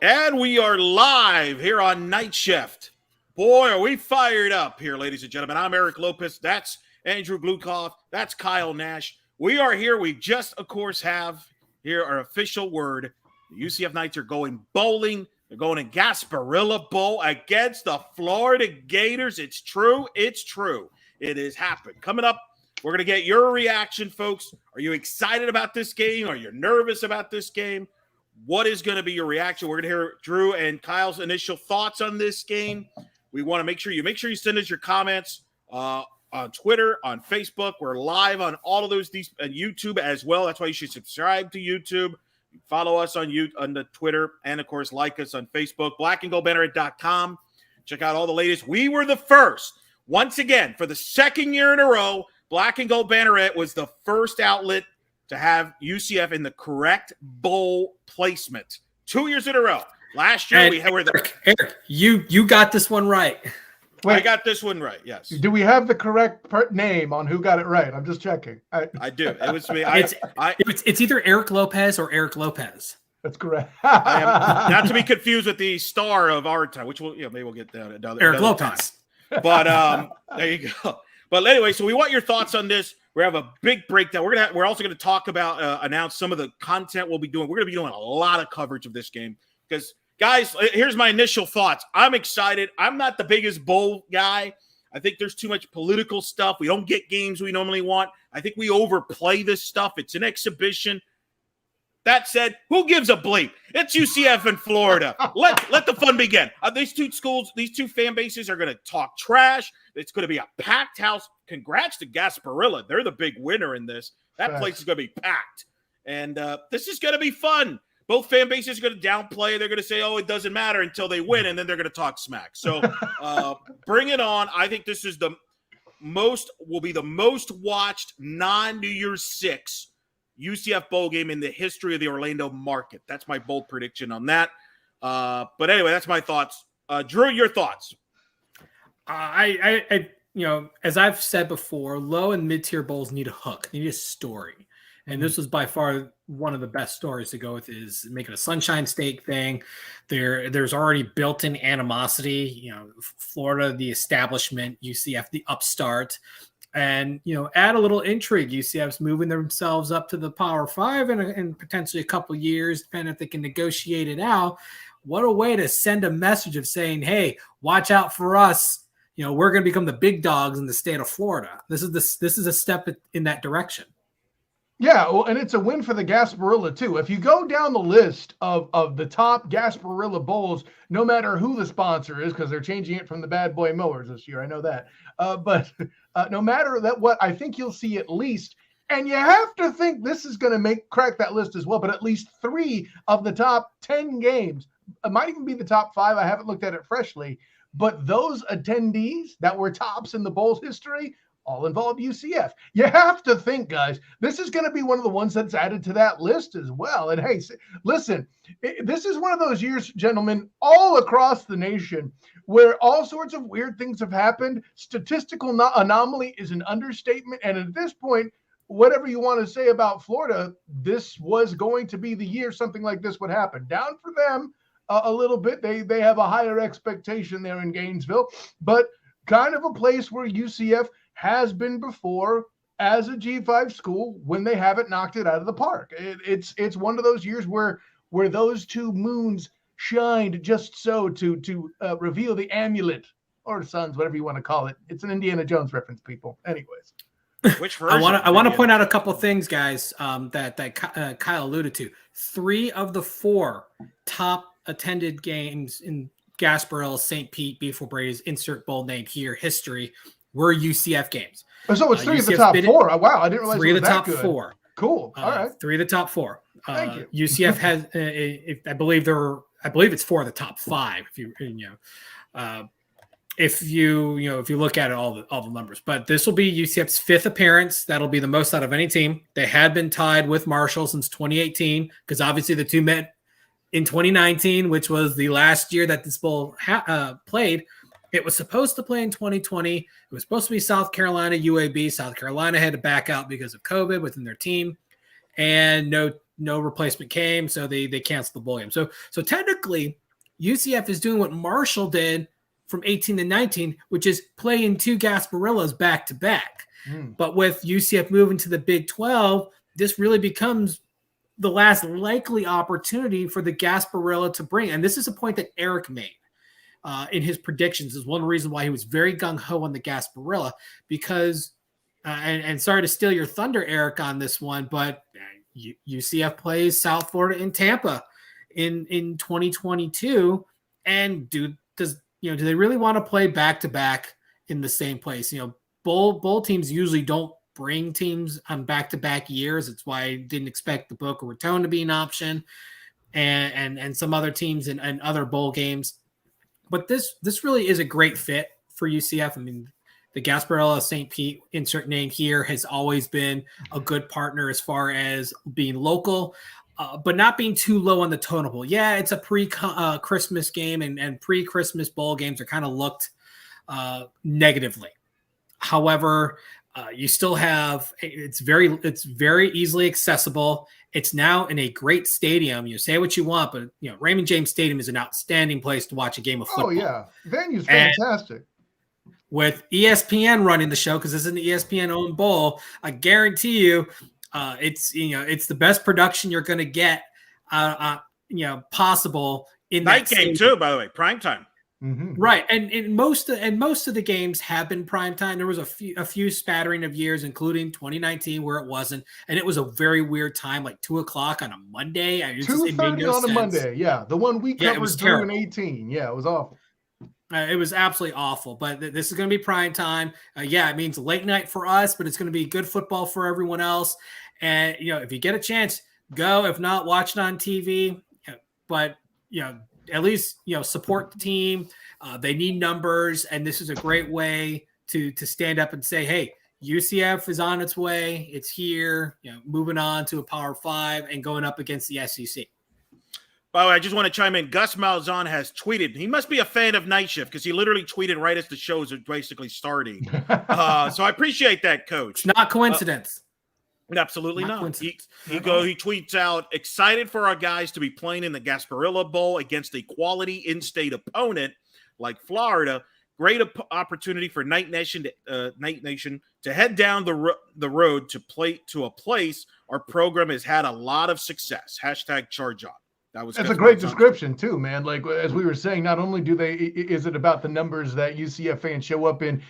And we are live here on Night Shift. Boy, are we fired up here, ladies and gentlemen. I'm Eric Lopez. That's Andrew Gluchov. That's Kyle Nash. We are here. We just, of course, have here our official word. The UCF Knights are going bowling. They're going to Gasparilla Bowl against the Florida Gators. It's true. It's true. It has happened. Coming up, we're going to get your reaction, folks. Are you excited about this game? Are you nervous about this game? What is going to be your reaction? We're going to hear Drew and Kyle's initial thoughts on this game. We want to make sure you send us your comments on Twitter, on Facebook. We're live on all of these and YouTube as well. That's why you should subscribe to YouTube. Follow us on the Twitter, and of course, like us on Facebook. blackandgoldbanneret.com. Check out all the latest. We were the first, once again, for the second year in a row. Black and Gold Banneret was the first outlet to have UCF in the correct bowl placement 2 years in a row. Last year, Eric, you got this one right. Wait, I got this one right, yes. Do we have the correct name on who got it right? I'm just checking. I do. It was me. It's either Eric Lopez or Eric Lopez. That's correct. I am not to be confused with the star of our time, which maybe we'll get down another Eric Lopez. Time. But there you go. But anyway, so we want your thoughts on this. We have a big breakdown. We're also going to talk about announce some of the content we'll be doing. We're going to be doing a lot of coverage of this game because, guys, here's my initial thoughts. I'm excited. I'm not the biggest bowl guy. I think there's too much political stuff. We don't get games we normally want. I think we overplay this stuff. It's an exhibition. That said, who gives a bleep? It's UCF in Florida. Let the fun begin. These two schools, these two fan bases are going to talk trash. It's going to be a packed house. Congrats to Gasparilla. They're the big winner in this. That place is going to be packed. And this is going to be fun. Both fan bases are going to downplay. They're going to say, oh, it doesn't matter until they win, and then they're going to talk smack. So bring it on. I think this is will be the most watched non-New Year's 6 UCF bowl game in the history of the Orlando market. That's my bold prediction on that. But anyway, that's my thoughts. Drew, your thoughts? I as I've said before, low and mid-tier bowls need a hook. They need a story. And this was by far one of the best stories to go with is making a Sunshine State thing. There's already built-in animosity. Florida, the establishment, UCF, the upstart. And, add a little intrigue. UCF's moving themselves up to the Power 5 in potentially a couple years, depending if they can negotiate it out. What a way to send a message of saying, hey, watch out for us. We're going to become the big dogs in the state of Florida. This is a step in that direction. Yeah, well, and it's a win for the Gasparilla, too. If you go down the list of the top Gasparilla Bowls, no matter who the sponsor is, because they're changing it from the Bad Boy Mowers this year, I know that. But no matter what, I think you'll see at least, and you have to think this is going to crack that list as well, but at least 3 of the top 10 games. It might even be the top 5. I haven't looked at it freshly. But those attendees that were tops in the Bowl's history all involve UCF. You have to think, guys, this is going to be one of the ones that's added to that list as well. And hey, listen, this is one of those years, gentlemen, all across the nation where all sorts of weird things have happened. Statistical anomaly is an understatement. And at this point, whatever you want to say about Florida, this was going to be the year something like this would happen. Down for them a little bit. They have a higher expectation there in Gainesville, but kind of a place where UCF has been before as a G5 school when they haven't knocked it out of the park. It's one of those years where those two moons shined just so to reveal the amulet or suns, whatever you want to call it. It's an Indiana Jones reference, people. Anyways, which version? I want to point out a couple things, guys, that Kyle alluded to. 3 of the 4 top attended games in Gasparilla, St. Pete, Beautiful Brady's, insert bold name here, history, were UCF games. So it's 3 of the top 4. Wow, I didn't realize 3 it of was the that top good. 4. Cool. All right. 3 of the top 4. Thank you. UCF has, I believe it's 4 of the top 5. If you look at it, all the numbers. But this will be UCF's 5th appearance. That'll be the most out of any team. They had been tied with Marshall since 2018 because obviously the two met in 2019, which was the last year that this bowl played. It was supposed to play in 2020. It was supposed to be South Carolina, UAB. South Carolina had to back out because of COVID within their team. And no no replacement came, so they canceled the bowl game. So technically, UCF is doing what Marshall did from 18 to 19, which is playing 2 Gasparillas back to back. But with UCF moving to the Big 12, this really becomes the last likely opportunity for the Gasparilla to bring. And this is a point that Eric made in his predictions. Is one reason why he was very gung-ho on the Gasparilla, because and sorry to steal your thunder, Eric, on this one, but UCF plays South Florida in Tampa in 2022. And do they really want to play back-to-back in the same place? Bowl teams usually don't bring teams on back-to-back years. It's why I didn't expect the Boca Raton to be an option and some other teams and other bowl games. But this really is a great fit for UCF. I mean, the Gasparilla St. Pete, insert name here, has always been a good partner as far as being local, but not being too low on the totem pole. Yeah, it's a pre-Christmas game, and pre-Christmas bowl games are kind of looked negatively. However, you still have it's very easily accessible. It's now in a great stadium. You say what you want, but Raymond James Stadium is an outstanding place to watch a game of football. Oh yeah, venue's fantastic. With ESPN running the show, because this is an ESPN-owned bowl, I guarantee you, it's the best production you're going to get, possible in night that game too. By the way, prime time. Mm-hmm. Right, and most of the games have been prime time. There was a few spattering of years, including 2019, where it wasn't, and it was a very weird time, like 2:00 on a Monday. 2:30 on a Monday. Yeah, the one we covered through in 18. Yeah, it was awful. It was absolutely awful, but this is going to be prime time. It means late night for us, but it's going to be good football for everyone else. And if you get a chance, go. If not, watch it on TV. But at least support the team. They need numbers, and this is a great way to stand up and say, hey, UCF is on its way. It's here. Moving on to a Power 5 and going up against the SEC. By the way, I just want to chime in. Gus Malzahn has tweeted. He must be a fan of Night Shift because he literally tweeted right as the shows are basically starting. So I appreciate that, Coach. It's not coincidence. Absolutely not. He tweets out, excited for our guys to be playing in the Gasparilla Bowl against a quality in-state opponent like Florida. Great opportunity for Night Nation to head down the road to play to a place our program has had a lot of success. #charge on. That's a great description too, man. Like as we were saying, not only is it about the numbers that UCF fans show up in,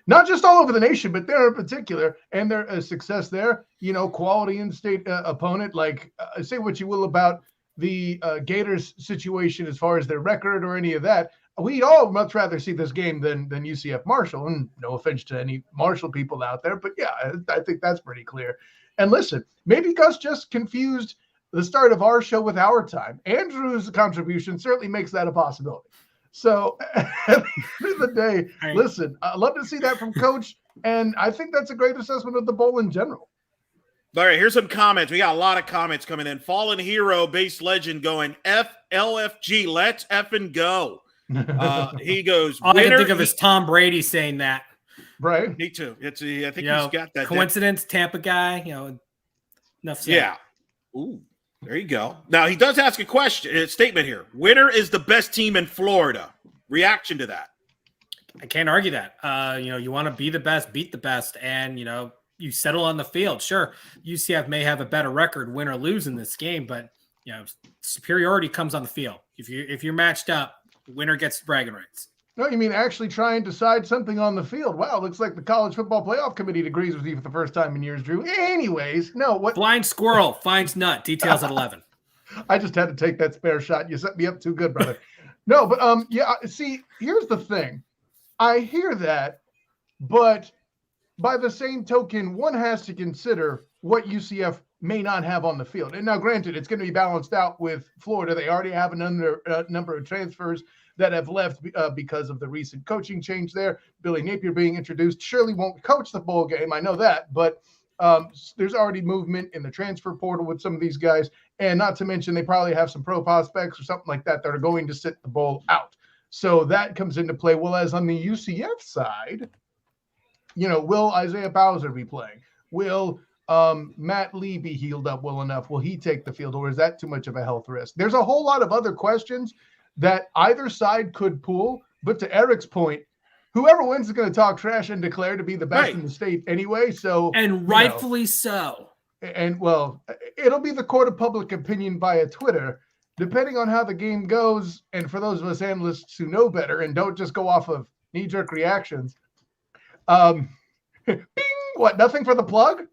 not just all over the nation, but there in particular, and their success there. Quality in-state opponent. Like say what you will about the Gators situation as far as their record or any of that. We'd all much rather see this game than UCF Marshall. And no offense to any Marshall people out there, but yeah, I think that's pretty clear. And listen, maybe Gus just confused the start of our show with our time. Andrew's contribution certainly makes that a possibility. So at the end of the day, listen, I'd love to see that from Coach, and I think that's a great assessment of the bowl in general. All right, here's some comments. We got a lot of comments coming in. Fallen Hero, base legend going, FLFG, let's effing go. He goes, all I can think of is Tom Brady saying that. Right. Me too. I think he's got that. Coincidence, Tampa guy, enough said. Yeah. Ooh. There you go. Now, he does ask a statement here. Winner is the best team in Florida. Reaction to that? I can't argue that. You want to be the best, beat the best, and, you settle on the field. Sure, UCF may have a better record, win or lose in this game, but, superiority comes on the field. If you're matched up, the winner gets bragging rights. No, you mean actually try and decide something on the field. Wow, looks like the College Football Playoff Committee agrees with you for the first time in years, Drew. Anyways, no. What? Blind squirrel finds nut. Details at 11. I just had to take that spare shot. You set me up too good, brother. No, but see, here's the thing. I hear that, but by the same token, one has to consider what UCF may not have on the field. And now, granted, it's going to be balanced out with Florida. They already have a number of transfers that have left because of the recent coaching change there. Billy Napier being introduced surely won't coach the bowl game. I know that, but there's already movement in the transfer portal with some of these guys. And not to mention, they probably have some pro prospects or something like that are going to sit the bowl out. So that comes into play. Well, as on the UCF side, will Isaiah Bowser be playing? Will Matt Lee be healed up well enough? Will he take the field, or is that too much of a health risk? There's a whole lot of other questions that either side could pull. But to Eric's point, whoever wins is going to talk trash and declare to be the best in the state anyway. So, and rightfully so. And well, it'll be the court of public opinion via Twitter, depending on how the game goes. And for those of us analysts who know better and don't just go off of knee-jerk reactions, bing, what? Nothing for the plug.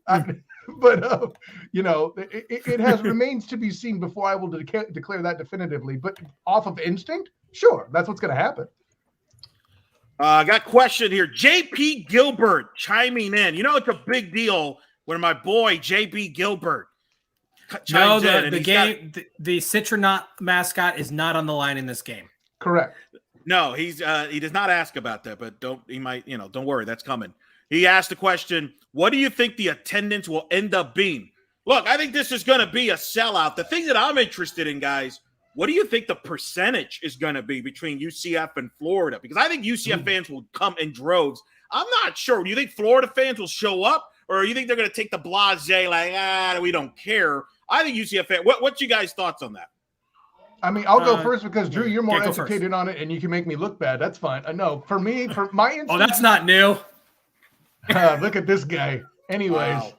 But it has remains to be seen before I will declare that definitively. But off of instinct, sure, that's what's going to happen. I got a question here. JP Gilbert chiming in. You know, it's a big deal when my boy JP Gilbert chimes in. The Citronaut mascot is not on the line in this game. Correct. No, he does not ask about that, but don't worry, that's coming. He asked the question, what do you think the attendance will end up being? Look, I think this is going to be a sellout. The thing that I'm interested in, guys, what do you think the percentage is going to be between UCF and Florida? Because I think UCF fans will come in droves. I'm not sure. Do you think Florida fans will show up, or do you think they're going to take the blasé, like, we don't care? I think UCF fans. What's you guys' thoughts on that? I mean, I'll go first because, Drew, you're more educated on it, and you can make me look bad. That's fine. No, for me, for my instinct, oh, that's not new. Look at this guy. Anyways,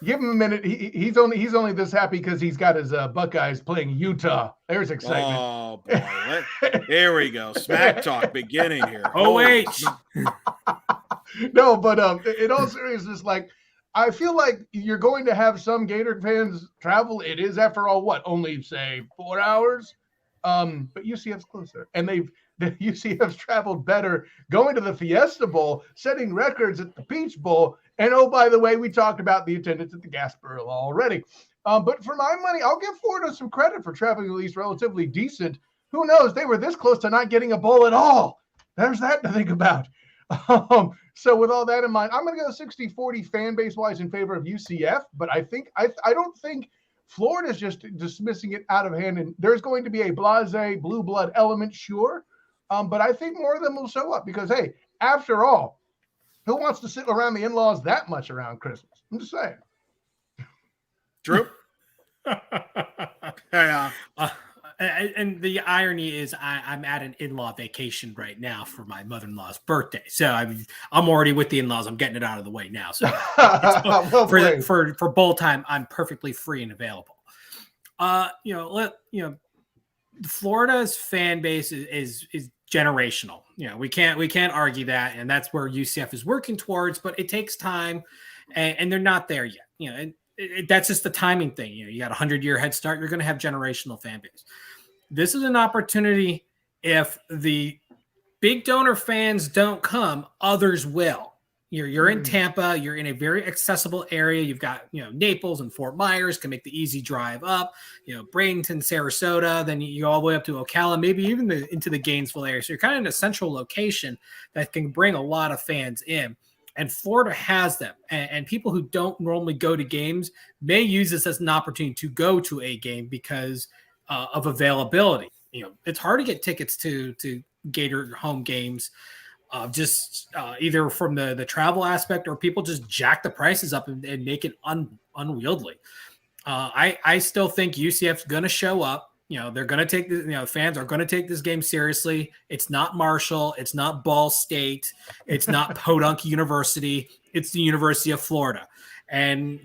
give him a minute. He's only this happy because he's got his Buckeyes playing Utah. There's excitement. Oh boy, there we go. Smack talk beginning here. No, but in all seriousness, like, I feel like you're going to have some Gator fans travel. It is, after all, only say 4 hours. But UCF's closer, and the UCF's traveled better going to the Fiesta Bowl, setting records at the Peach Bowl. And oh, by the way, we talked about the attendance at the Gasparilla already. But for my money, I'll give Florida some credit for traveling at least relatively decent. Who knows? They were this close to not getting a bowl at all. There's that to think about. So with all that in mind, I'm going to go 60-40 fan base wise in favor of UCF. But I don't think Florida's just dismissing it out of hand. And there's going to be a blasé blue blood element, sure. But I think more of them will show up because, hey, after all, who wants to sit around the in-laws that much around Christmas? I'm just saying. Drew? Yeah. And the irony is I'm at an in-law vacation right now for my mother-in-law's birthday. So I'm already with the in-laws. I'm getting it out of the way now. So for bowl time, I'm perfectly free and available. Florida's fan base is generational. We can't argue that, and that's where UCF is working towards. But it takes time, and they're not there yet. And that's just the timing thing. You got a 100-year head start. You're going to have generational fan base. This is an opportunity. If the big donor fans don't come, others will. You're in Tampa. You're in a very accessible area. You've got Naples and Fort Myers can make the easy drive up. Bradenton, Sarasota. Then you go all the way up to Ocala, maybe even into the Gainesville area. So you're kind of in a central location that can bring a lot of fans in. And Florida has them. And people who don't normally go to games may use this as an opportunity to go to a game because of availability. It's hard to get tickets to Gator home games. Either from the travel aspect or people just jack the prices up and make it unwieldy. I still think UCF's going to show up. They're going to take fans are going to take this game seriously. It's not Marshall. It's not Ball State. It's not Podunk University. It's the University of Florida. And,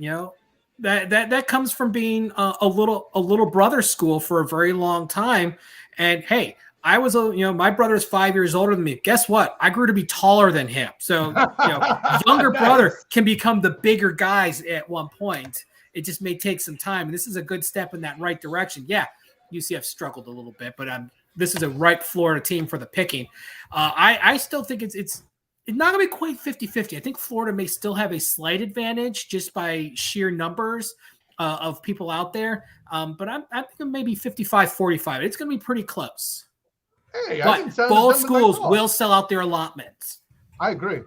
that comes from being a little brother school for a very long time. And hey, I was my brother's 5 years older than me. Guess what? I grew to be taller than him. So, younger brother can become the bigger guys at one point. It just may take some time. And this is a good step in that right direction. Yeah, UCF struggled a little bit, but this is a ripe Florida team for the picking. I still think it's not going to be quite 50-50. I think Florida may still have a slight advantage just by sheer numbers of people out there. But I'm thinking maybe 55-45. It's going to be pretty close. Hey, but both schools will sell out their allotments. I agree.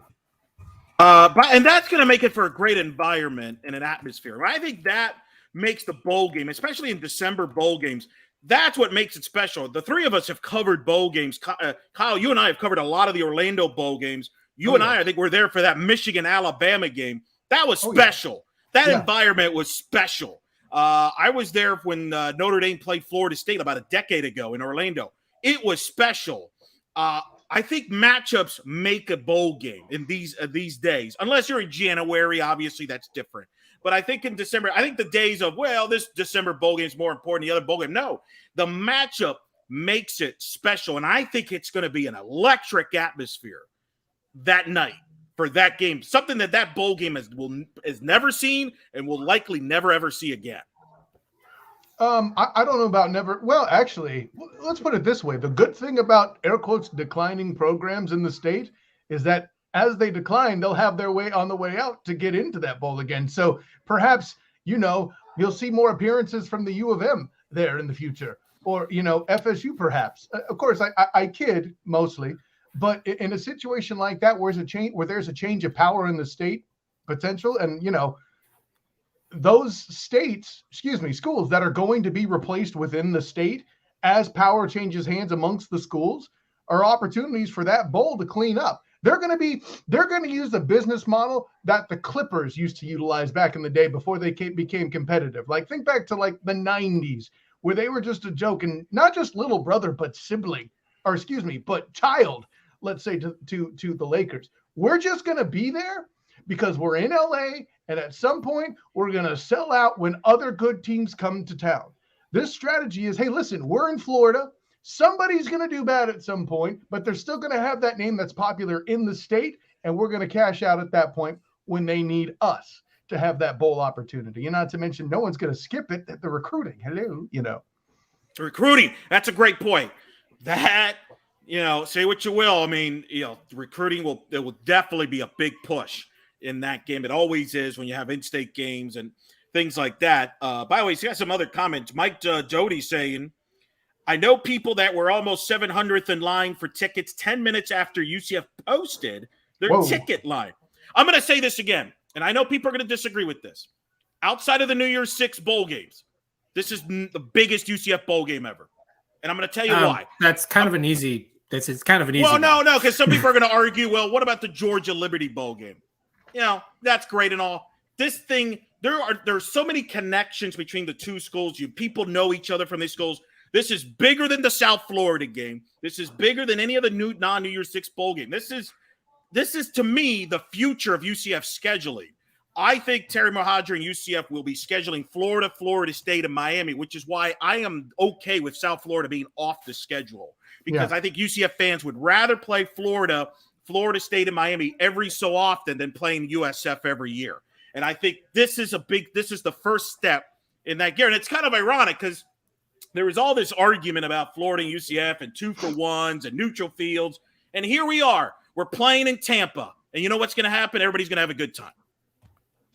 And that's going to make it for a great environment and an atmosphere. I think that makes the bowl game, especially in December bowl games, that's what makes it special. The three of us have covered bowl games. Kyle, you and I have covered a lot of the Orlando bowl games. I think, were there for that Michigan-Alabama game. That was special. That Yeah. environment was special. I was there when Notre Dame played Florida State about a decade ago in Orlando. It was special. I think matchups make a bowl game in these days, unless you're in January. Obviously, that's different. But I think in December, I think the days of, well, this December bowl game is more important than the other bowl game. No, the matchup makes it special. And I think it's going to be an electric atmosphere that night for that game, something that bowl game has never seen and will likely never, ever see again. I don't know about never. Well, actually, let's put it this way. The good thing about air quotes declining programs in the state is that as they decline, they'll have their way on the way out to get into that bowl again. So perhaps, you'll see more appearances from the U of M there in the future, or, FSU perhaps. Of course, I kid mostly, but in a situation like that, where there's a change of power in the state potential, and, those schools that are going to be replaced within the state as power changes hands amongst the schools are opportunities for that bowl to clean up. They're going to use the business model that the Clippers used to utilize back in the day before they became competitive. Like, think back to like the 90s, where they were just a joke, and not just little brother, but sibling, but child, let's say, to the Lakers. We're just going to be there because we're in LA, and at some point we're going to sell out when other good teams come to town. This strategy is, hey, listen, we're in Florida. Somebody's going to do bad at some point, but they're still going to have that name that's popular in the state, and we're going to cash out at that point when they need us to have that bowl opportunity. And not to mention, no one's going to skip it at the recruiting. Hello, Recruiting, that's a great point. That, say what you will. I mean, recruiting will definitely be a big push in that game. It always is when you have in-state games and things like that. By the way, you got some other comments. Mike Doty saying, I know people that were almost 700th in line for tickets 10 minutes after UCF posted their ticket line. I'm going to say this again, and I know people are going to disagree with this. Outside of the New Year's Six bowl games, this is the biggest UCF bowl game ever. And I'm going to tell you why. That's kind of an easy. It's kind of an easy. Well, no, because some people are going to argue, well, what about the Georgia Liberty Bowl game? That's great and all. This thing, there's so many connections between the two schools. People know each other from these schools. This is bigger than the South Florida game. This is bigger than any of the non-New Year's Six bowl game. This is to me the future of UCF scheduling. I think Terry Mohadra and UCF will be scheduling Florida, Florida State, and Miami, which is why I am okay with South Florida being off the schedule, because I think UCF fans would rather play Florida, Florida State, and Miami every so often than playing USF every year. And I think this is the first step in that gear. And it's kind of ironic because there was all this argument about Florida and UCF and 2-for-1s and neutral fields. And here we are. We're playing in Tampa. And you know what's going to happen? Everybody's going to have a good time.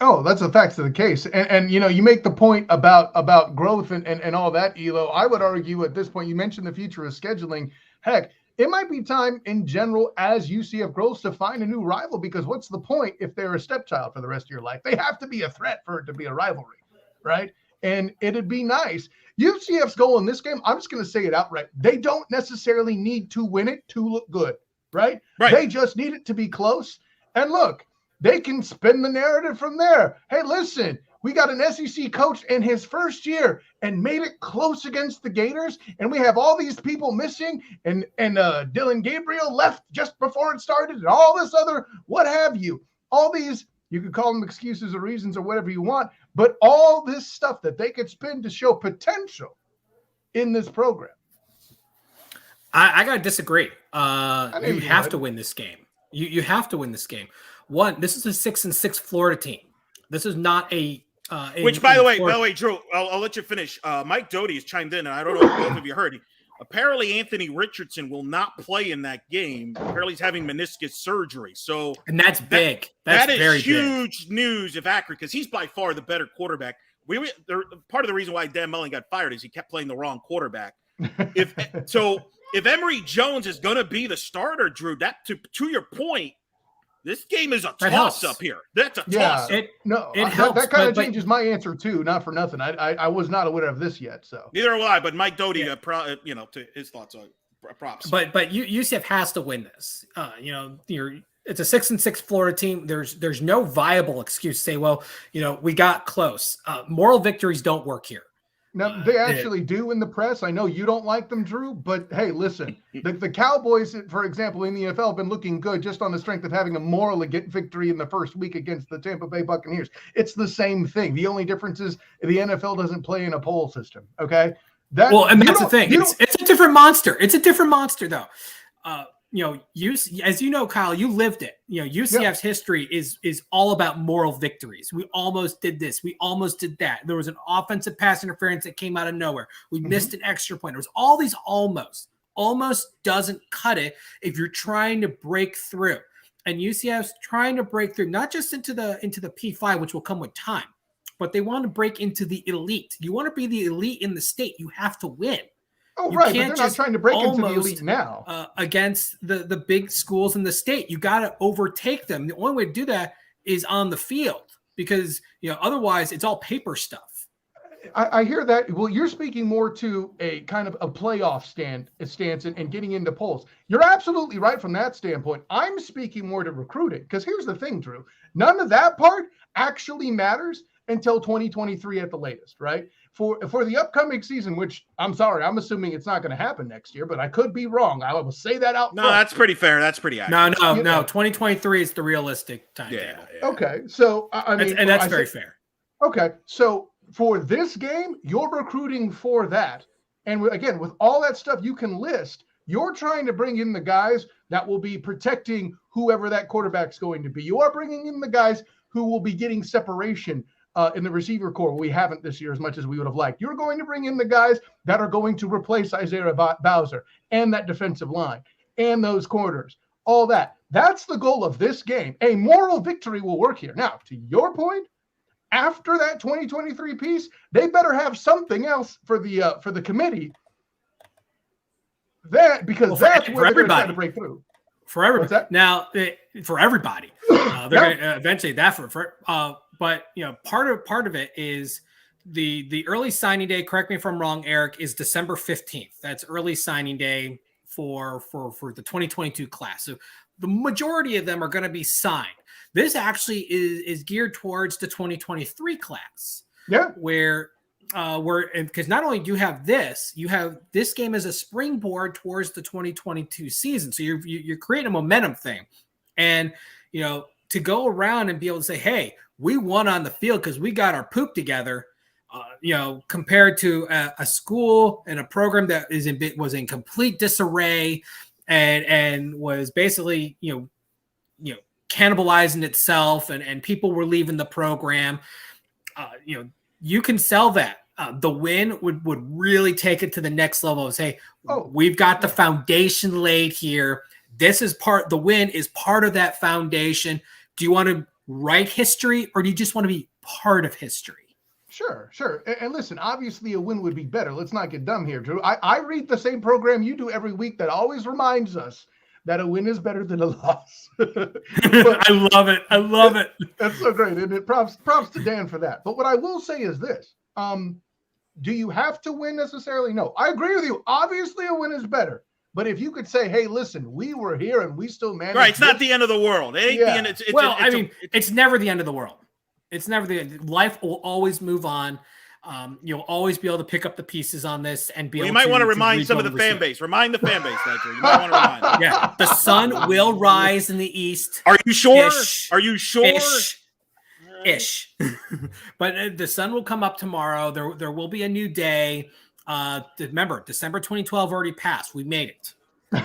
Oh, that's the facts of the case. And you make the point about growth and all that, Elo. I would argue at this point, you mentioned the future of scheduling. Heck, it might be time in general as UCF grows to find a new rival, because what's the point if they're a stepchild for the rest of your life? They have to be a threat for it to be a rivalry, right? And it'd be nice. UCF's goal in this game, I'm just going to say it outright. They don't necessarily need to win it to look good, right? They just need it to be close. And look, they can spin the narrative from there. Hey, listen, we got an SEC coach in his first year and made it close against the Gators, and we have all these people missing, and Dylan Gabriel left just before it started, and all this other what have you. All these, you could call them excuses or reasons or whatever you want, but all this stuff that they could spin to show potential in this program. I got to disagree. You have to win this game. You have to win this game. One, this is a 6-6 Florida team. This is not a which, by the way, Drew, I'll let you finish. Mike Doty has chimed in, and I don't know if both of you heard. Apparently, Anthony Richardson will not play in that game. Apparently, he's having meniscus surgery. And that's big. That's very huge news if accurate, because he's by far the better quarterback. Part of the reason why Dan Mullen got fired is he kept playing the wrong quarterback. If Emory Jones is going to be the starter, Drew, that to your point, this game is a toss-up here. That's a toss-up. It helps. That kind of changes my answer, too, not for nothing. I was not aware of this yet. So neither will I, but Mike Doty, to his thoughts on props. But UCF has to win this. It's a 6-6 Florida team. There's no viable excuse to say, well, we got close. Moral victories don't work here. Now, they actually do in the press. I know you don't like them, Drew, but hey, listen, the Cowboys, for example, in the NFL have been looking good just on the strength of having a moral victory in the first week against the Tampa Bay Buccaneers. It's the same thing. The only difference is the NFL doesn't play in a poll system, okay? That's the thing. It's a different monster. It's a different monster, though. As you know, Kyle, you lived it. UCF's history is all about moral victories. We almost did this. We almost did that. There was an offensive pass interference that came out of nowhere. We missed an extra point. There was all these almost. Almost doesn't cut it if you're trying to break through. And UCF's trying to break through, not just into the P5, which will come with time, but they want to break into the elite. You want to be the elite in the state, you have to win. Oh, right, but they're not trying to break into the elite now. Against the big schools in the state. You got to overtake them. The only way to do that is on the field because, otherwise it's all paper stuff. I hear that. Well, you're speaking more to a kind of a playoff stance and getting into polls. You're absolutely right from that standpoint. I'm speaking more to recruiting because here's the thing, Drew. None of that part actually matters until 2023 at the latest, right? For the upcoming season, which I'm sorry, I'm assuming it's not going to happen next year, but I could be wrong. I will say that out front. No, that's pretty fair. That's pretty accurate. No. 2023 is the realistic timetable. Yeah. Okay, so I mean, and that's very fair. Okay, so for this game, you're recruiting for that, and again, with all that stuff you can list, you're trying to bring in the guys that will be protecting whoever that quarterback's going to be. You are bringing in the guys who will be getting separation in the receiver core. We haven't this year as much as we would have liked. You're going to bring in the guys that are going to replace Isaiah Bowser and that defensive line and those corners, all that. That's the goal of this game. A moral victory will work here. Now, to your point, after that 2023 piece, they better have something else for the committee. That's where they're trying to break through. For everybody. Now, for everybody, they're going to eventually that but part of it is the early signing day. Correct me if I'm wrong, Eric. Is December 15th. That's early signing day for the 2022 class. So the majority of them are going to be signed. This actually is geared towards the 2023 class. Yeah, where because not only do you have this game as a springboard towards the 2022 season. So you're creating a momentum thing, and to go around and be able to say, hey, we won on the field because we got our poop together, compared to a school and a program that was in complete disarray and was basically, cannibalizing itself and people were leaving the program. You can sell that. The win would really take it to the next level and say, we've got the foundation laid here. The win is part of that foundation. Do you want to write history or do you just want to be part of history? Sure. And listen, obviously a win would be better. Let's not get dumb here, Drew. I read the same program you do every week that always reminds us that a win is better than a loss. I love it. That's so great. And props to Dan for that. But what I will say is this. Do you have to win necessarily? No. I agree with you. Obviously a win is better. But if you could say, hey, listen, we were here and we still managed. Right. It's not the end of the world. It ain't the end. It's never the end of the world. It's never the end. Life will always move on. You'll always be able to pick up the pieces on this and be able to. You might want to remind some of the fan base. Remind the fan base, Ledger. You might want to remind them. Yeah. The sun will rise in the east. Are you sure? Are you sure? Ish. But the sun will come up tomorrow. There will be a new day. Remember, December 2012 already passed. We made it. My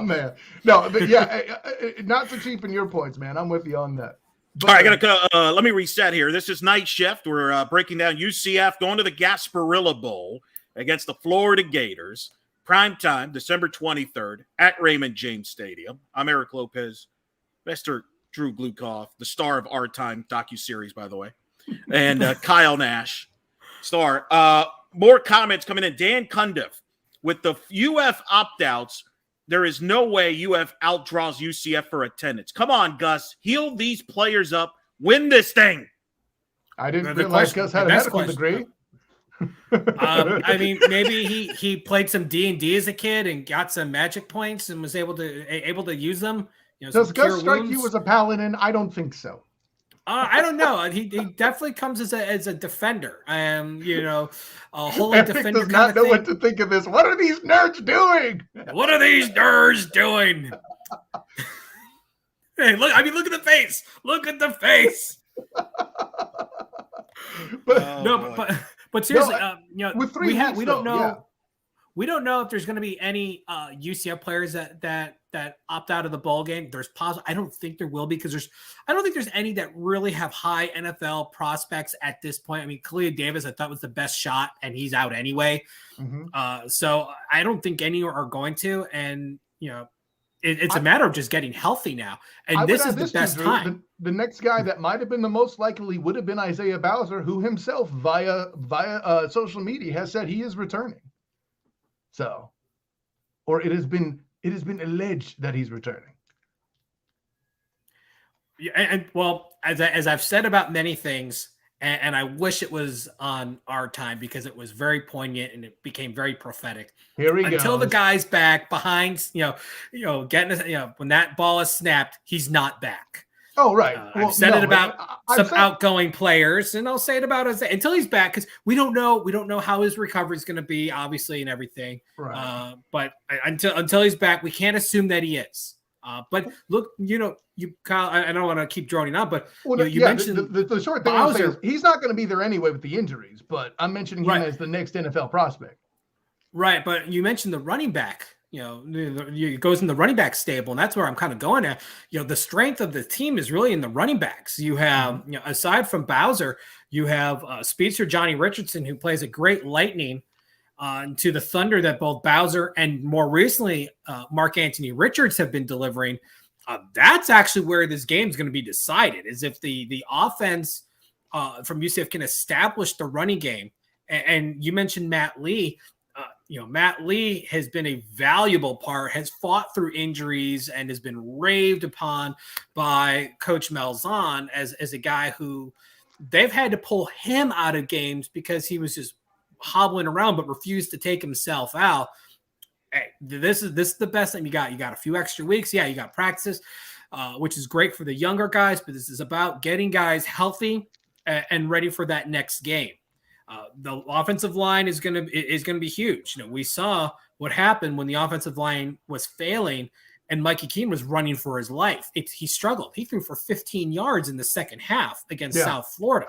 man. No, but yeah, not to cheapen your points, man. I'm with you on that. But, all right, let me reset here. This is Night Shift. We're breaking down UCF going to the Gasparilla Bowl against the Florida Gators. Prime time, December 23rd at Raymond James Stadium. I'm Eric Lopez, Mr. Drew Gluchov, the star of Our Time docuseries, by the way, and Kyle Nash, star. More comments coming in. Dan Cundiff, with the UF opt-outs, there is no way UF outdraws UCF for attendance. Come on, Gus. Heal these players up. Win this thing. I didn't realize Gus had a medical degree. I mean, maybe he played some D&D as a kid and got some magic points and was able to use them. Does Gus strike you as a paladin? I don't think so. I don't know. He definitely comes as a defender. A holy Epic defender. Does not know what to think of this. What are these nerds doing? What are these nerds doing? Hey, look! I mean, look at the face. Look at the face. But seriously, with 3 weeks, we don't know. Yeah. We don't know if there's going to be any UCF players that opt out of the bowl game. There's possible. I don't think there will be because I don't think there's any that really have high NFL prospects at this point. I mean, Kalia Davis, I thought was the best shot, and he's out anyway. Mm-hmm. So I don't think any are going to. And it's a matter of just getting healthy now. And this is the best time. The next guy that might have been the most likely would have been Isaiah Bowser, who himself via social media has said he is returning. So, or it has been alleged that he's returning. Yeah, and well, as I've said about many things, and I wish it was on our time because it was very poignant and it became very prophetic. Here he goes. Until the guy's back behind, getting when that ball is snapped, he's not back. Oh, right. I've said it about some outgoing players, and I'll say it about us until he's back because we don't know how his recovery is going to be, obviously, and everything. Right. But until he's back, we can't assume that he is. But look, Kyle, I don't want to keep droning on, but you mentioned the short thing I'll say is he's not going to be there anyway with the injuries, but I'm mentioning him as the next NFL prospect. Right, but you mentioned the running back. It goes in the running back stable, and that's where I'm kind of going at. The strength of the team is really in the running backs. You have, aside from Bowser, you have speedster Johnny Richardson, who plays a great lightning to the thunder that both Bowser and more recently Mark Anthony Richards have been delivering. That's actually where this game is going to be decided, is if the offense from UCF can establish the running game. And you mentioned Matt Lee. Matt Lee has been a valuable part, has fought through injuries, and has been raved upon by Coach Malzahn as a guy who they've had to pull him out of games because he was just hobbling around but refused to take himself out. Hey, this is the best thing you got. You got a few extra weeks. Yeah, you got practices, which is great for the younger guys, but this is about getting guys healthy and ready for that next game. The offensive line is going to be huge. We saw what happened when the offensive line was failing and Mikey Keene was running for his life. He struggled. He threw for 15 yards in the second half against South Florida.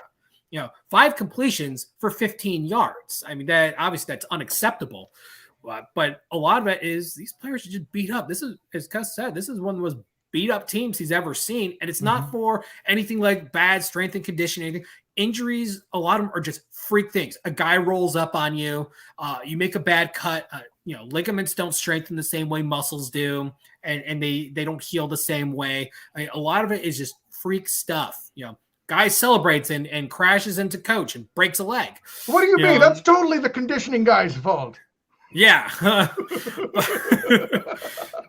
5 completions for 15 yards. I mean, that's unacceptable. But a lot of it is these players are just beat up. This is, as Cuss said, this is one of the most beat up teams he's ever seen. And it's not for anything like bad strength and conditioning. Injuries, a lot of them are just freak things. A guy rolls up on you, you make a bad cut. Ligaments don't strengthen the same way muscles do, and they don't heal the same way. A lot of it is just freak stuff. Guy celebrates and crashes into coach and breaks a leg. What do you mean? That's totally the conditioning guy's fault. Yeah.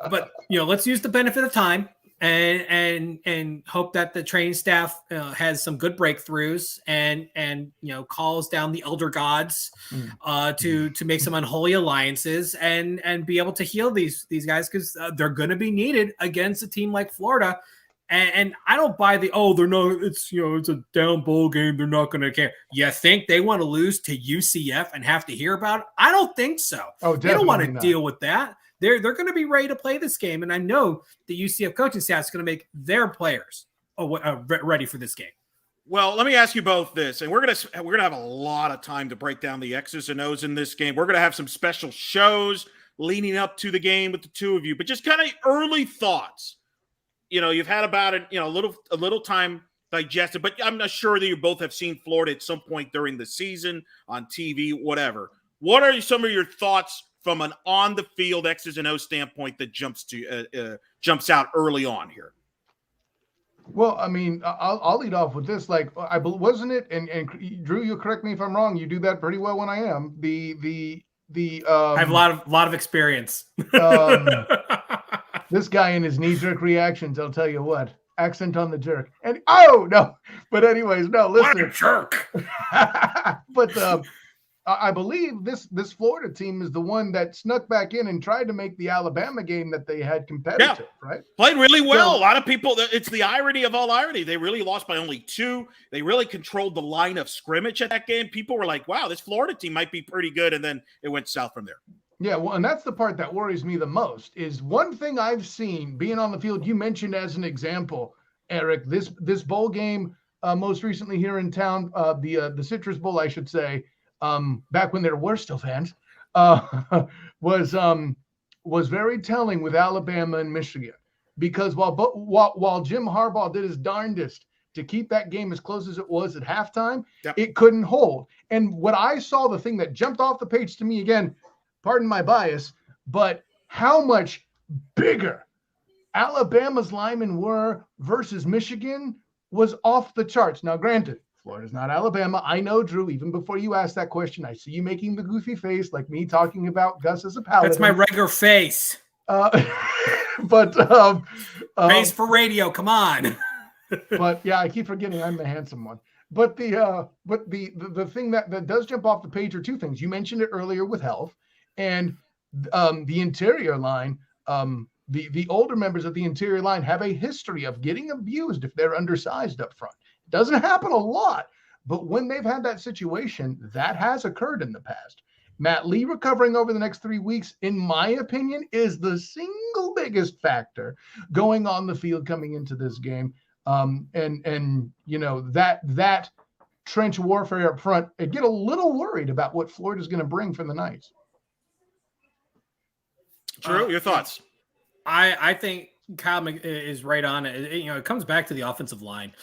But let's use the benefit of time and hope that the training staff has some good breakthroughs and calls down the elder gods to make some unholy alliances and be able to heal these guys because they're going to be needed against a team like Florida. And I don't buy they're not, it's a down bowl game. They're not going to care. You think they want to lose to UCF and have to hear about it? I don't think so. Oh, they don't want to deal with that. They're going to be ready to play this game. And I know the UCF coaching staff is going to make their players ready for this game. Well, let me ask you both this, and we're gonna have a lot of time to break down the X's and O's in this game. We're gonna have some special shows leading up to the game with the two of you, but just kind of early thoughts. You've had about it, a little time digested, but I'm not sure that you both have seen Florida at some point during the season on TV, whatever. What are some of your thoughts from an on-the-field X's and O's standpoint that jumps out early on here? Well, I mean, I'll lead off with this. Like, wasn't it? And Drew, you correct me if I'm wrong. You do that pretty well when I am. I have a lot of experience. This guy and his knee-jerk reactions, I'll tell you what. Accent on the jerk. And no. But anyways, no, listen. What a jerk. But I believe this Florida team is the one that snuck back in and tried to make the Alabama game that they had competitive, right? Played really well. So, A lot of people, it's the irony of all irony. They really lost by only 2. They really controlled the line of scrimmage at that game. People were like, wow, this Florida team might be pretty good. And then it went south from there. Yeah, well, and that's the part that worries me the most is one thing I've seen being on the field. You mentioned as an example, Eric, this bowl game most recently here in town, the Citrus Bowl, I should say, back when there were still fans, was very telling with Alabama and Michigan, because while Jim Harbaugh did his darndest to keep that game as close as it was at halftime, it couldn't hold. And what I saw, the thing that jumped off the page to me, again, pardon my bias, but how much bigger Alabama's linemen were versus Michigan was off the charts. Now, granted, Florida's not Alabama. I know, Drew, even before you asked that question, I see you making the goofy face like me talking about Gus as a paladin. That's my regular face. But face for radio, come on. But yeah, I keep forgetting I'm the handsome one. But the thing that does jump off the page are 2 things. You mentioned it earlier with health. And the interior line, the older members of the interior line have a history of getting abused if they're undersized up front. It doesn't happen a lot, but when they've had that situation, that has occurred in the past. Matt Lee recovering over the next 3 weeks, in my opinion, is the single biggest factor going on the field coming into this game. And you know, that trench warfare up front, I get a little worried about what Florida's going to bring for the Knights. Drew, your thoughts? I think Kyle is right on it. You know, it comes back to the offensive line.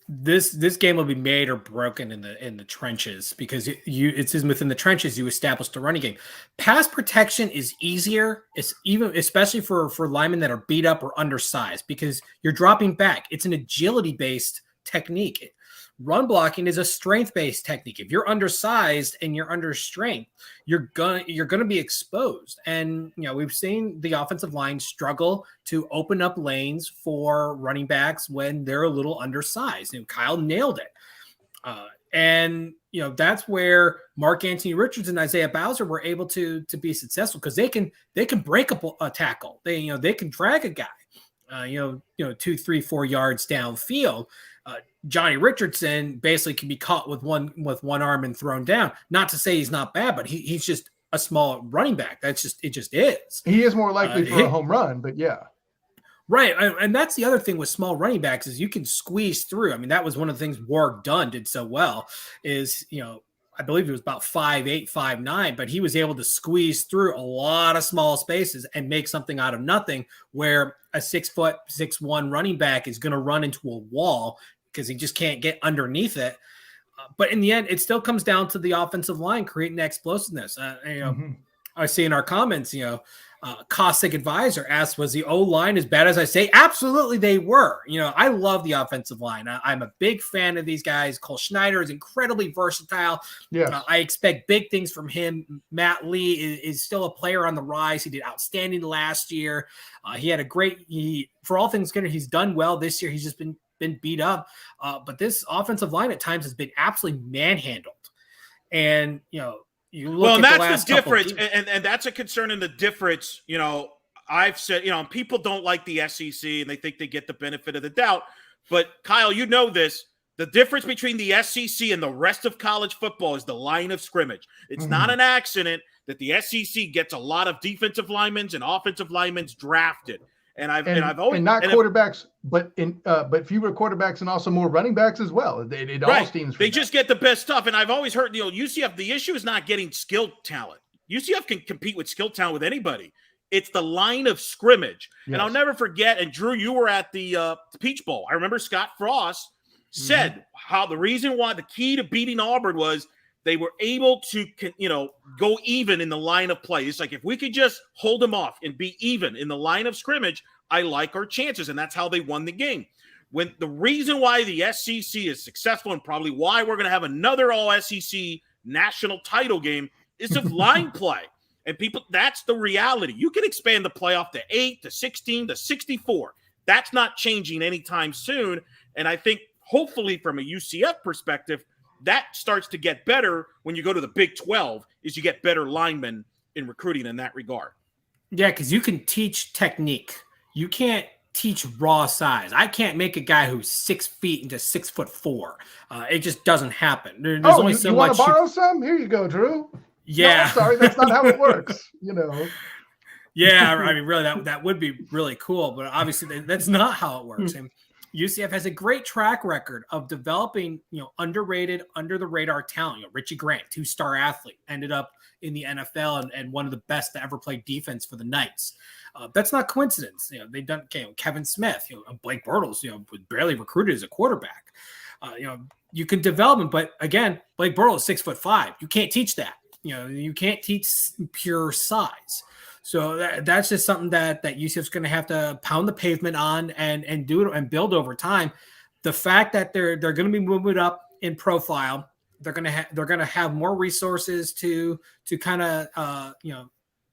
This game will be made or broken in the trenches, because it's within the trenches you establish the running game. Pass protection is easier. It's especially for linemen that are beat up or undersized, because you're dropping back. It's an agility based technique. Run blocking is a strength-based technique. If you're undersized and you're under strength, you're gonna be exposed. And you know, we've seen the offensive line struggle to open up lanes for running backs when they're a little undersized. And Kyle nailed it. And you know, that's where Mark Anthony Richards and Isaiah Bowser were able to be successful, because they can break a tackle. They can drag a guy, 2, 3, 4 yards downfield. Johnny Richardson basically can be caught with one arm and thrown down. Not to say he's not bad, but he's just a small running back. It just is. He is more likely for a home run, but yeah. Right. And that's the other thing with small running backs, is you can squeeze through. I mean, that was one of the things Warwick Dunn did so well, is, you know, I believe he was about 5'8", 5'9", but he was able to squeeze through a lot of small spaces and make something out of nothing, where a 6', 6'1" running back is going to run into a wall because he just can't get underneath it. But in the end, it still comes down to the offensive line creating the explosiveness. I see in our comments, Cossack Advisor asked, was the O-line as bad as I say? Absolutely, they were. You know, I love the offensive line. I'm a big fan of these guys. Cole Schneider is incredibly versatile. Yes. I expect big things from him. Matt Lee is still a player on the rise. He did outstanding last year. He had for all things considered, he's done well this year. He's just been beat up. But this offensive line at times has been absolutely manhandled. And, you know, well, and that's the difference, and that's a concern in the difference. You know, I've said, you know, people don't like the SEC and they think they get the benefit of the doubt. But Kyle, you know this. The difference between the SEC and the rest of college football is the line of scrimmage. It's not an accident that the SEC gets a lot of defensive linemen and offensive linemen drafted. And I've always not quarterbacks, but fewer quarterbacks and also more running backs as well. It all steams. They just get the best stuff. And I've always heard, you know, UCF. The issue is not getting skilled talent. UCF can compete with skilled talent with anybody. It's the line of scrimmage. Yes. And I'll never forget. And Drew, you were at the Peach Bowl. I remember Scott Frost said how the reason why the key to beating Auburn was they were able to, go even in the line of play. It's like, if we could just hold them off and be even in the line of scrimmage, I like our chances. And that's how they won the game. When the reason why the SEC is successful, and probably why we're going to have another all SEC national title game, is of line play. And people, that's the reality. You can expand the playoff to 8, to 16, to 64. That's not changing anytime soon. And I think hopefully from a UCF perspective, that starts to get better when you go to the Big 12, is you get better linemen in recruiting in that regard. Yeah, because you can teach technique. You can't teach raw size. I can't make a guy who's 6 feet into 6'4". It just doesn't happen. There's only so you much. Want to borrow some? Here you go, Drew. Yeah. No, I'm sorry, that's not how it works. Yeah, I mean, really, that would be really cool, but obviously that's not how it works. And UCF has a great track record of developing, underrated, under the radar talent. Richie Grant, 2-star athlete, ended up in the NFL and one of the best to ever play defense for the Knights. That's not coincidence. They've done Kevin Smith, Blake Bortles, was barely recruited as a quarterback. You can develop him, but again, Blake Bortles 6'5". You can't teach that. You can't teach pure size. So that's just something that UCF's going to have to pound the pavement on and do it and build over time. The fact that they're going to be moving up in profile, they're going to have more resources to kind of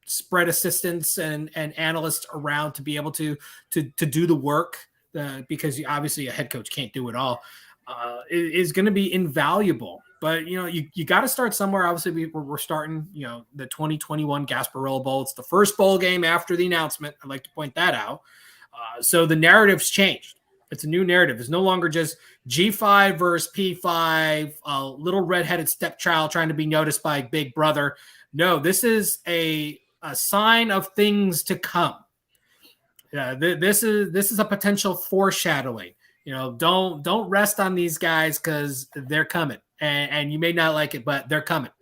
spread assistants and analysts around to be able to do the work, because obviously a head coach can't do it all. Is going to be invaluable. But, you got to start somewhere. Obviously, we're starting, the 2021 Gasparilla Bowl. It's the first bowl game after the announcement. I'd like to point that out. So the narrative's changed. It's a new narrative. It's no longer just G5 versus P5, a little redheaded stepchild trying to be noticed by Big Brother. No, this is a sign of things to come. This is a potential foreshadowing. Don't rest on these guys because they're coming. And you may not like it, but they're coming.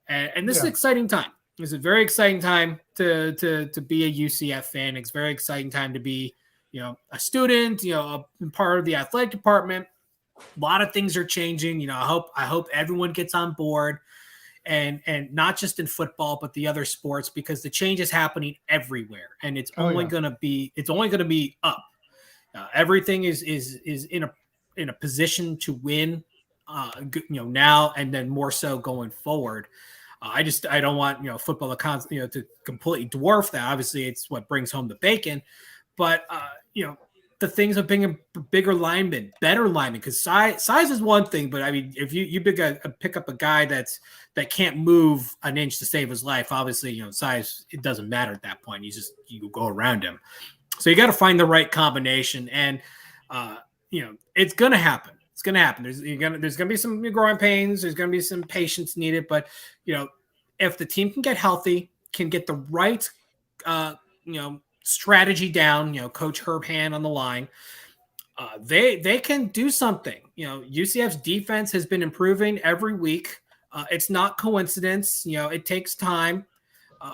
And this is an exciting time. It's a very exciting time to be a UCF fan. It's a very exciting time to be, a student, a part of the athletic department. A lot of things are changing. I hope everyone gets on board, and not just in football, but the other sports, because the change is happening everywhere, and it's only going to be up. Everything is in a position to win. Now and then more so going forward. I don't want football to completely dwarf that. Obviously, it's what brings home the bacon, but the things of being a bigger lineman, better lineman, because size is one thing, but I mean, if you pick up a guy that can't move an inch to save his life, obviously size, it doesn't matter at that point. You go around him, so you got to find the right combination, and it's gonna happen. It's going to happen. There's going to be some growing pains. There's going to be some patience needed. But, if the team can get healthy, can get the right, strategy down, Coach Herb Hand on the line, they can do something. UCF's defense has been improving every week. It's not coincidence. It takes time.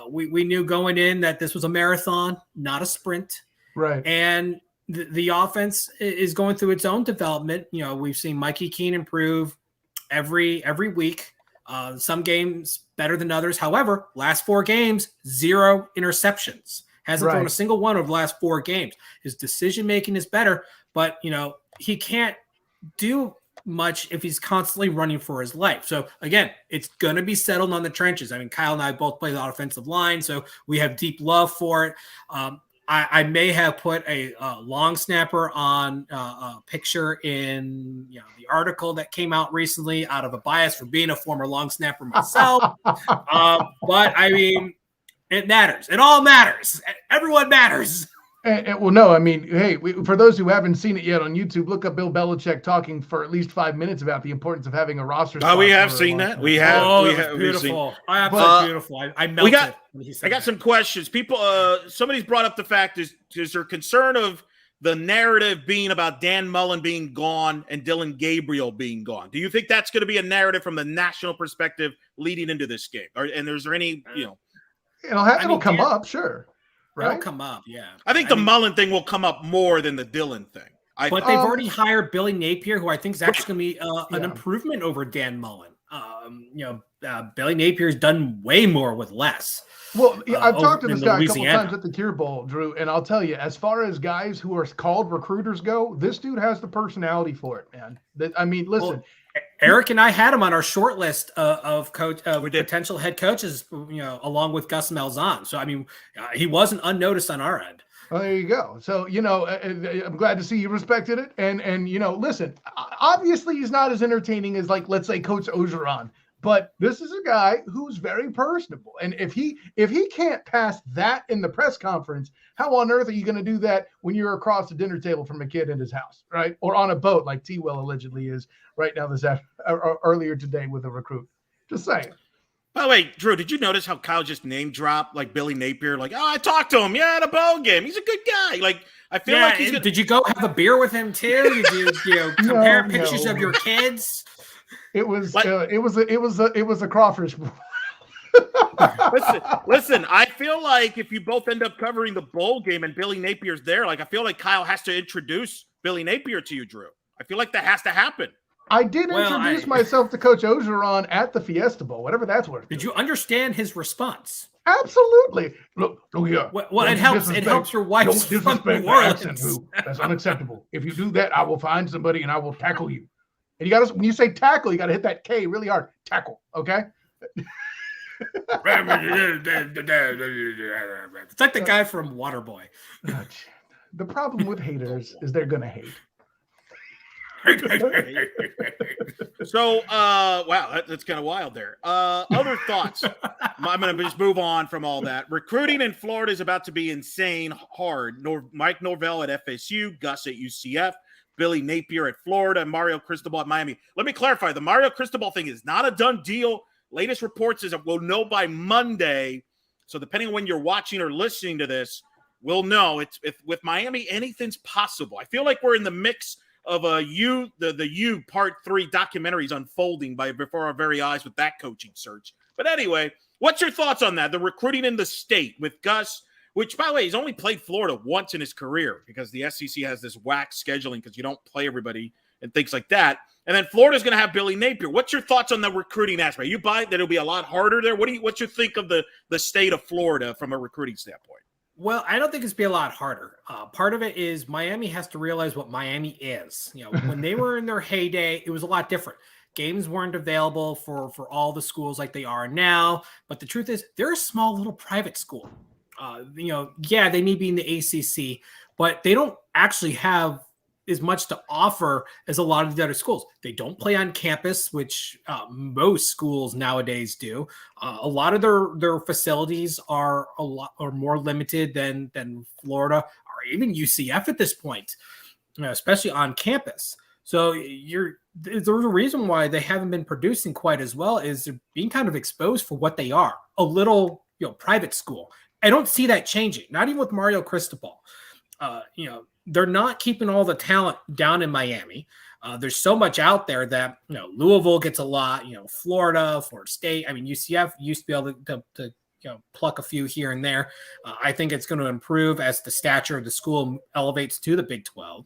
We knew going in that this was a marathon, not a sprint. Right. And the offense is going through its own development. We've seen Mikey Keene improve every week. Some games better than others. However, last 4 games, 0 interceptions. Hasn't thrown a single one over the last 4 games. His decision-making is better, but, he can't do much if he's constantly running for his life. So, again, it's going to be settled on the trenches. I mean, Kyle and I both play the offensive line, so we have deep love for it. I may have put a long snapper on a picture in the article that came out recently out of a bias for being a former long snapper myself. But I mean, it matters. It all matters. Everyone matters. Well, no, I mean, hey, for those who haven't seen it yet on YouTube, look up Bill Belichick talking for at least 5 minutes about the importance of having a roster. Oh, we have seen that. We have. Oh, we it was have beautiful. Absolutely beautiful. I melted. I got some questions. People, somebody's brought up the fact is there concern of the narrative being about Dan Mullen being gone and Dillon Gabriel being gone? Do you think that's going to be a narrative from the national perspective leading into this game? And is there any, it'll come up, sure. Right? It'll come up, yeah. I think the Mullen thing will come up more than the Dillon thing. But they've already hired Billy Napier, who I think is actually going to be an improvement over Dan Mullen. Billy Napier's done way more with less. Well, I've talked to this guy a couple times at the Cure Bowl, Drew, and I'll tell you, as far as guys who are called recruiters go, this dude has the personality for it, man. Listen. Well, Eric and I had him on our short list of potential head coaches, along with Gus Malzahn. So, he wasn't unnoticed on our end. Well, there you go. So, I'm glad to see you respected it. And listen, obviously he's not as entertaining as, like, let's say Coach Ogeron, but this is a guy who's very personable. And if he can't pass that in the press conference, how on earth are you going to do that when you're across the dinner table from a kid in his house, right? Or on a boat like T-Well allegedly is right now earlier today with a recruit. Just saying. By the way, Drew, did you notice how Kyle just name dropped like Billy Napier? Like, I talked to him. Yeah, at a bowl game. He's a good guy. Like, I feel like he's. Did you go have a beer with him too? Did you compare pictures of your kids? It was a crawfish. Listen. I feel like if you both end up covering the bowl game and Billy Napier's there, like I feel like Kyle has to introduce Billy Napier to you, Drew. I feel like that has to happen. I did introduce myself to Coach Ogeron at the Fiesta Bowl, whatever that's worth. Did you understand his response? Absolutely. Look here. Well, it helps. It helps your wife's from New Orleans. That's unacceptable. If you do that, I will find somebody and I will tackle you. And when you say tackle, you got to hit that K really hard. Tackle. Okay. It's like the guy from Waterboy. The problem with haters is they're gonna hate. So, wow, that's kind of wild there. Other thoughts? I'm going to just move on from all that. Recruiting in Florida is about to be insane hard. Mike Norvell at FSU, Gus at UCF, Billy Napier at Florida, and Mario Cristobal at Miami. Let me clarify. The Mario Cristobal thing is not a done deal. Latest reports is that we'll know by Monday. So depending on when you're watching or listening to this, we'll know. With Miami, anything's possible. I feel like we're in the mix of the U Part 3 documentaries unfolding before our very eyes with that coaching search. But anyway, what's your thoughts on that? The recruiting in the state with Gus, which, by the way, he's only played Florida once in his career because the SEC has this whack scheduling because you don't play everybody and things like that. And then Florida's going to have Billy Napier. What's your thoughts on the recruiting aspect? You buy that it'll be a lot harder there? What's your think of the state of Florida from a recruiting standpoint? Well, I don't think it's be a lot harder. Part of it is Miami has to realize what Miami is. When they were in their heyday, it was a lot different. Games weren't available for all the schools like they are now. But the truth is, they're a small little private school. They may be in the ACC, but they don't actually have as much to offer as a lot of the other schools. They don't play on campus, which most schools nowadays do. A lot of their facilities are more limited than Florida or even UCF at this point, especially on campus. So there's a reason why they haven't been producing quite as well, is they're being kind of exposed for what they are, a little private school. I don't see that changing, not even with Mario Cristobal. They're not keeping all the talent down in Miami. There's so much out there that, Louisville gets a lot, Florida State. I mean, UCF used to be able to pluck a few here and there. I think it's going to improve as the stature of the school elevates to the Big 12.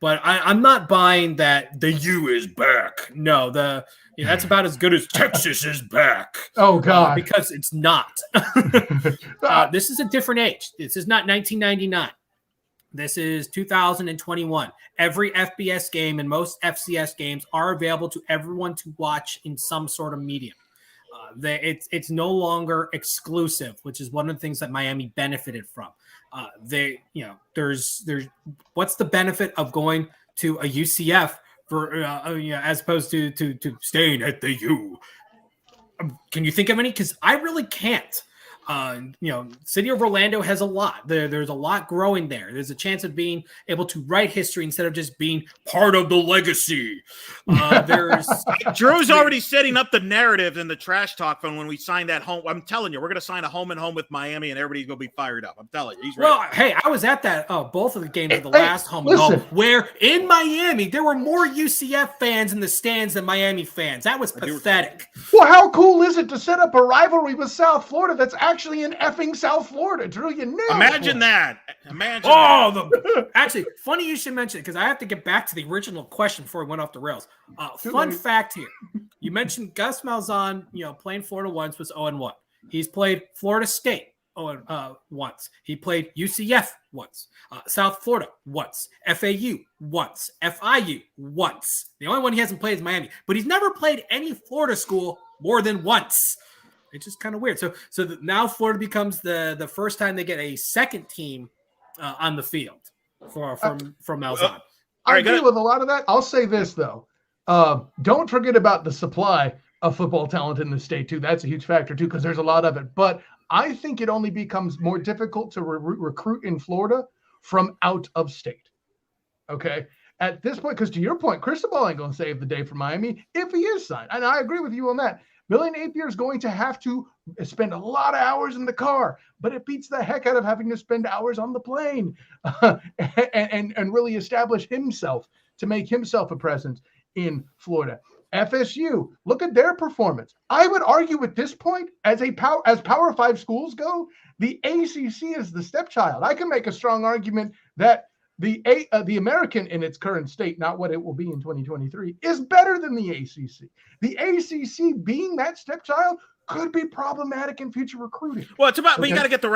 But I'm not buying that the U is back. No, that's about as good as Texas is back. Oh, God. Because it's not. This is a different age. This is not 1999. This is 2021. Every FBS game and most FCS games are available to everyone to watch in some sort of medium. It's no longer exclusive, which is one of the things that Miami benefited from. There's what's the benefit of going to a UCF for as opposed to staying at the U? Can you think of any? Because I really can't. City of Orlando has a lot. There's a lot growing there. There's a chance of being able to write history instead of just being part of the legacy. Drew's already setting up the narrative in the trash talk from when we signed that home. I'm telling you, we're going to sign a home and home with Miami, and everybody's going to be fired up. I'm telling you, he's ready. Well, hey, I was at that both of the games of the last home and home, where in Miami there were more UCF fans in the stands than Miami fans. That was pathetic. Well, how cool is it to set up a rivalry with South Florida that's actually in effing South Florida? Drew, you nailed it. Imagine that. Actually, funny you should mention it, because I have to get back to the original question before we went off the rails. Fun fact here. You mentioned Gus Malzahn, playing Florida once was 0-1. He's played Florida State once. He played UCF once. South Florida once. FAU once. FIU once. The only one he hasn't played is Miami. But he's never played any Florida school more than once. It's just kind of weird. So now Florida becomes the first time they get a second team on the field from Malzahn. I agree with a lot of that. I'll say this, though. Don't forget about the supply of football talent in the state, too. That's a huge factor, too, because there's a lot of it. But I think it only becomes more difficult to recruit in Florida from out of state. Okay? At this point, because to your point, Cristobal ain't going to save the day for Miami if he is signed. And I agree with you on that. Billy Napier is going to have to spend a lot of hours in the car, but it beats the heck out of having to spend hours on the plane and really establish himself to make himself a presence in Florida. FSU, look at their performance. I would argue at this point, as Power 5 schools go, the ACC is the stepchild. I can make a strong argument that the American in its current state, not what it will be in 2023, is better than the ACC. The ACC being that stepchild could be problematic in future recruiting. Well, it's about, but you got to get the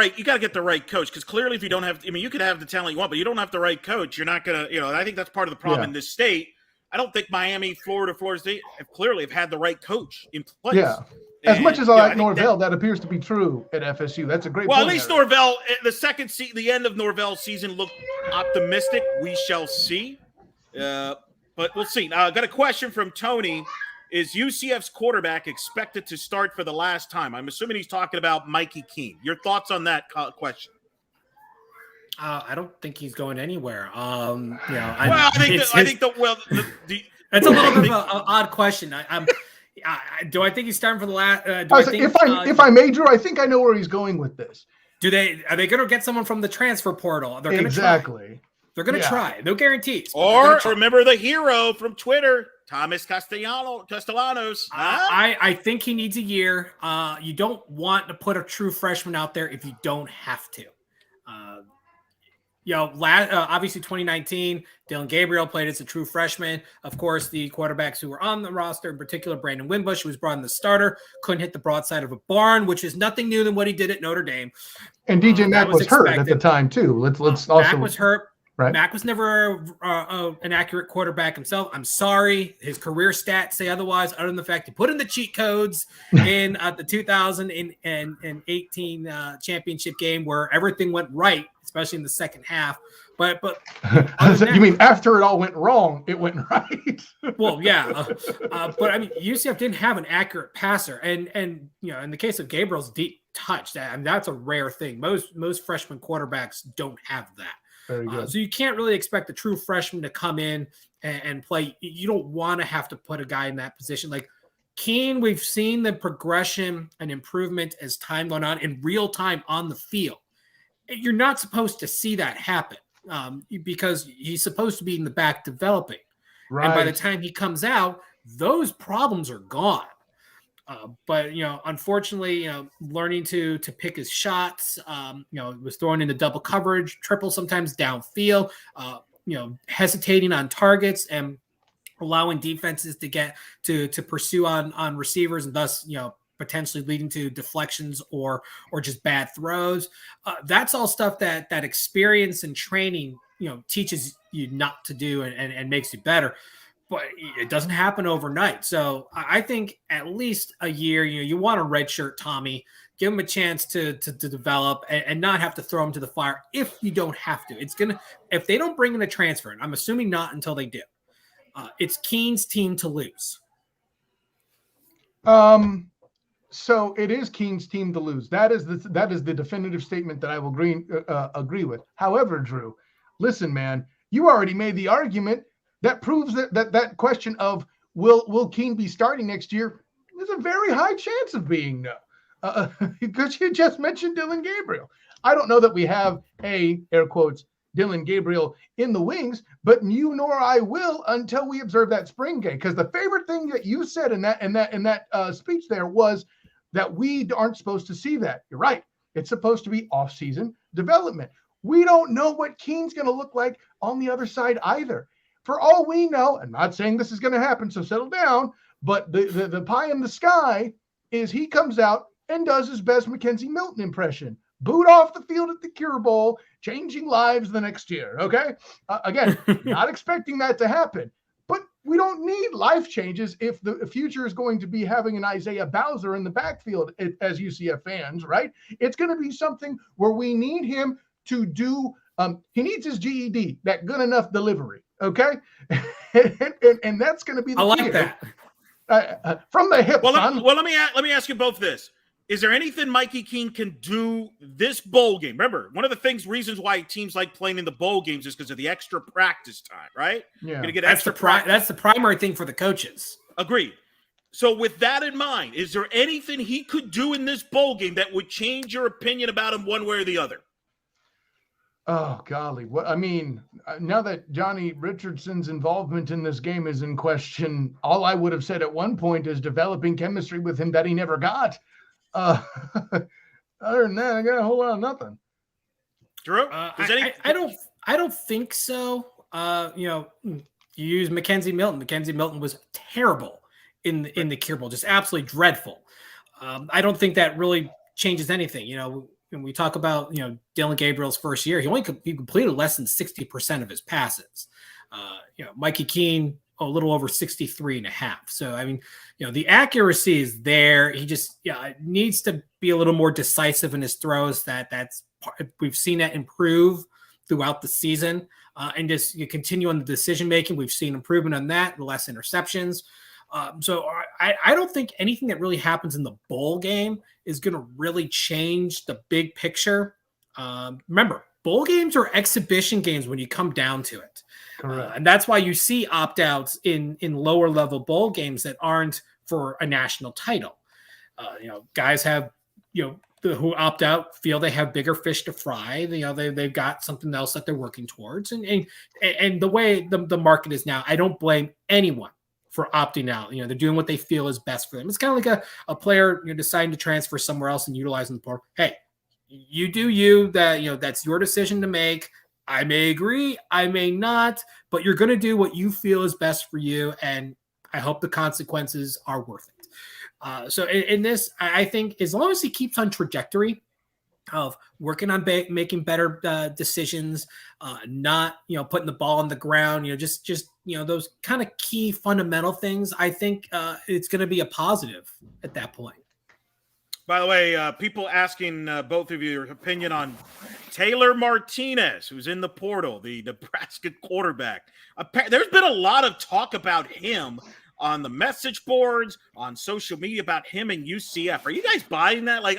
right coach, because clearly if you don't have, I mean, you could have the talent you want, but you don't have the right coach. You're not going to, I think that's part of the problem in this state. I don't think Miami, Florida State have had the right coach in place. Yeah. As much as I like Norvell, that appears to be true at FSU. That's a great point. Well, at least Norvell, the end of Norvell's season looked optimistic. We shall see. But we'll see. Now, I got a question from Tony. Is UCF's quarterback expected to start for the last time? I'm assuming he's talking about Mikey Keene. Your thoughts on that question? I don't think he's going anywhere. It's a little bit of an odd question. Do I think he's starting for the last? If I may, Drew, I think I know where he's going with this. Are they going to get someone from the transfer portal? They're going to try. They're going to try. No guarantees. Or remember the hero from Twitter, Thomas Castellanos. I think he needs a year. You don't want to put a true freshman out there if you don't have to. Obviously 2019, Dylan Gabriel played as a true freshman. Of course, the quarterbacks who were on the roster, in particular, Brandon Wimbush, who was brought in the starter, couldn't hit the broadside of a barn, which is nothing new than what he did at Notre Dame. And DJ Mack was hurt at the time, too. Mack was hurt. Right. Mack was never an accurate quarterback himself. I'm sorry. His career stats say otherwise, other than the fact he put in the cheat codes in the 2018 championship game where everything went right, especially in the second half. But you mean after it all went wrong, it went right? Well, yeah. But I mean, UCF didn't have an accurate passer, and in the case of Gabriel's deep touch, that's a rare thing. Most freshman quarterbacks don't have that. Very good. So you can't really expect a true freshman to come in and play. You don't want to have to put a guy in that position. Like Keene, we've seen the progression and improvement as time gone on in real time on the field. You're not supposed to see that happen because he's supposed to be in the back developing. Right. And by the time he comes out, those problems are gone. But unfortunately, learning to pick his shots, was thrown into double coverage, triple sometimes downfield, hesitating on targets and allowing defenses to get to pursue on receivers, and thus, potentially leading to deflections or just bad throws. That's all stuff that experience and training, teaches you not to do and makes you better. But it doesn't happen overnight. So I think at least a year, you want a redshirt Tommy, give him a chance to develop and not have to throw him to the fire if you don't have to. If they don't bring in a transfer, and I'm assuming not until they do, it's Keene's team to lose. So it is Keene's team to lose. That is the definitive statement that I will agree with. However, Drew, listen, man, you already made the argument that proves that question of will Keene be starting next year? There's a very high chance of being no, because you just mentioned Dylan Gabriel. I don't know that we have air quotes Dylan Gabriel in the wings, but you nor I will until we observe that spring game. Because the favorite thing that you said in that speech there was that we aren't supposed to see that. You're right. It's supposed to be off-season development. We don't know what Keene's going to look like on the other side either. For all we know, I'm not saying this is going to happen, so settle down, but the pie in the sky is he comes out and does his best Mackenzie Milton impression. Boot off the field at the Cure Bowl, changing lives the next year, okay? Again, not expecting that to happen, but we don't need life changes if the future is going to be having an Isaiah Bowser in the backfield as UCF fans, right? It's going to be something where we need him to do He needs his GED, that good enough delivery. Okay. and that's going to be the I key. like that. From the hip, Well, son. let me ask you both this. Is there anything Mikey Keene can do this bowl game? Remember, one of the reasons why teams like playing in the bowl games is because of the extra practice time, right? Yeah. Gonna get That's extra that's the primary thing for the coaches. Agreed. So with that in mind, is there anything he could do in this bowl game that would change your opinion about him one way or the other? Oh, golly. What I mean, now that Johnny Richardson's involvement in this game is in question, all I would have said at one point is developing chemistry with him that he never got. Other than that, I got a whole lot of nothing. Drew? I don't think so. You use Mackenzie Milton. Mackenzie Milton was terrible in the Cure Bowl, just absolutely dreadful. I don't think that really changes anything. When we talk about, Dylan Gabriel's first year, he completed less than 60% of his passes. Mikey Keene, a little over 63.5. So, I mean, the accuracy is there. He just needs to be a little more decisive in his throws. We've seen that improve throughout the season, and just continue on the decision-making. We've seen improvement on that, less interceptions. So I don't think anything that really happens in the bowl game is going to really change the big picture. Remember, bowl games are exhibition games when you come down to it. Correct. And that's why you see opt-outs in lower level bowl games that aren't for a national title. Guys have, who opt out feel they have bigger fish to fry. They've got something else that they're working towards. And the way the market is now, I don't blame anyone for opting out. They're doing what they feel is best for them. It's kind of like a player deciding to transfer somewhere else and utilizing the portal. Hey, you do you. That's your decision to make. I may agree, I may not, but you're going to do what you feel is best for you, and I hope the consequences are worth it. So in this, I think as long as he keeps on trajectory of working on making better decisions, not putting the ball on the ground, just those kind of key fundamental things, I think it's going to be a positive at that point. By the way, people asking both of you your opinion on Taylor Martinez, who's in the portal, the Nebraska quarterback. There's been a lot of talk about him on the message boards, on social media, about him and UCF. Are you guys buying that? Like,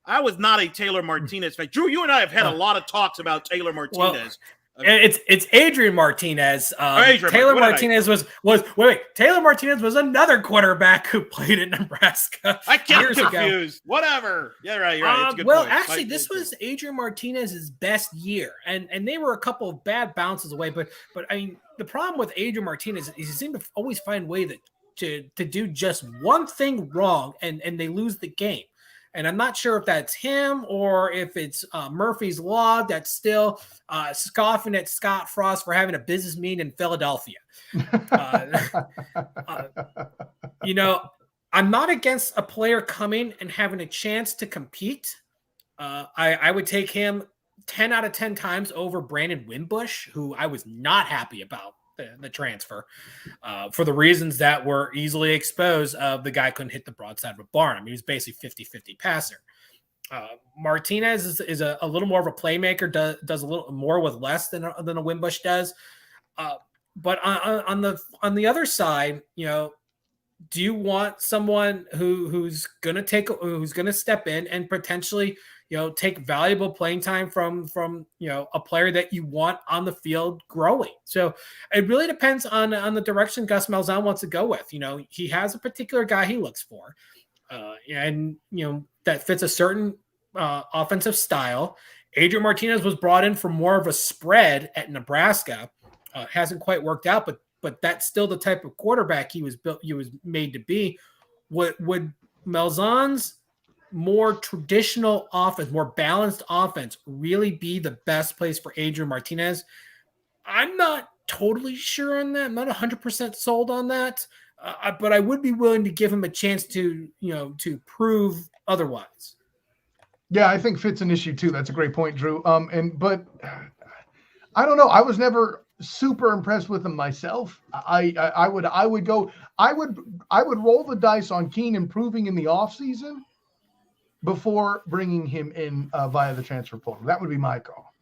I was not a Taylor Martinez fan. Drew, you and I have had a lot of talks about Taylor Martinez. It's Adrian Martinez. Taylor Martinez was Taylor Martinez was another quarterback who played at Nebraska. I get confused. Whatever. Yeah, right. You're right. It's a good point. Actually, this was Adrian Martinez's best year, and they were a couple of bad bounces away. But I mean, the problem with Adrian Martinez is he seemed to always find a way to do just one thing wrong, and they lose the game. And I'm not sure if that's him or if it's Murphy's Law that's still scoffing at Scott Frost for having a business meeting in Philadelphia. I'm not against a player coming and having a chance to compete. I would take him 10 out of 10 times over Brandon Wimbush, who I was not happy about the transfer for the reasons that were easily exposed. The guy couldn't hit the broadside of a barn. I mean, he was basically 50-50 passer. Martinez is a little more of a playmaker, does a little more with less than a Wimbush does. But on the other side, do you want someone who's going to step in and potentially take valuable playing time from a player that you want on the field growing? So it really depends on the direction Gus Malzahn wants to go with. He has a particular guy he looks for, and that fits a certain offensive style. Adrian Martinez was brought in for more of a spread at Nebraska. Hasn't quite worked out, but that's still the type of quarterback he was made to be. Would Malzahn's more traditional offense, more balanced offense really be the best place for Adrian Martinez? I'm not totally sure on that. I'm not 100% sold on that, but I would be willing to give him a chance to prove otherwise. Yeah, I think fit's an issue too. That's a great point, Drew. But I don't know. I was never super impressed with him myself. I would roll the dice on Keene improving in the offseason before bringing him in via the transfer portal. That would be my call.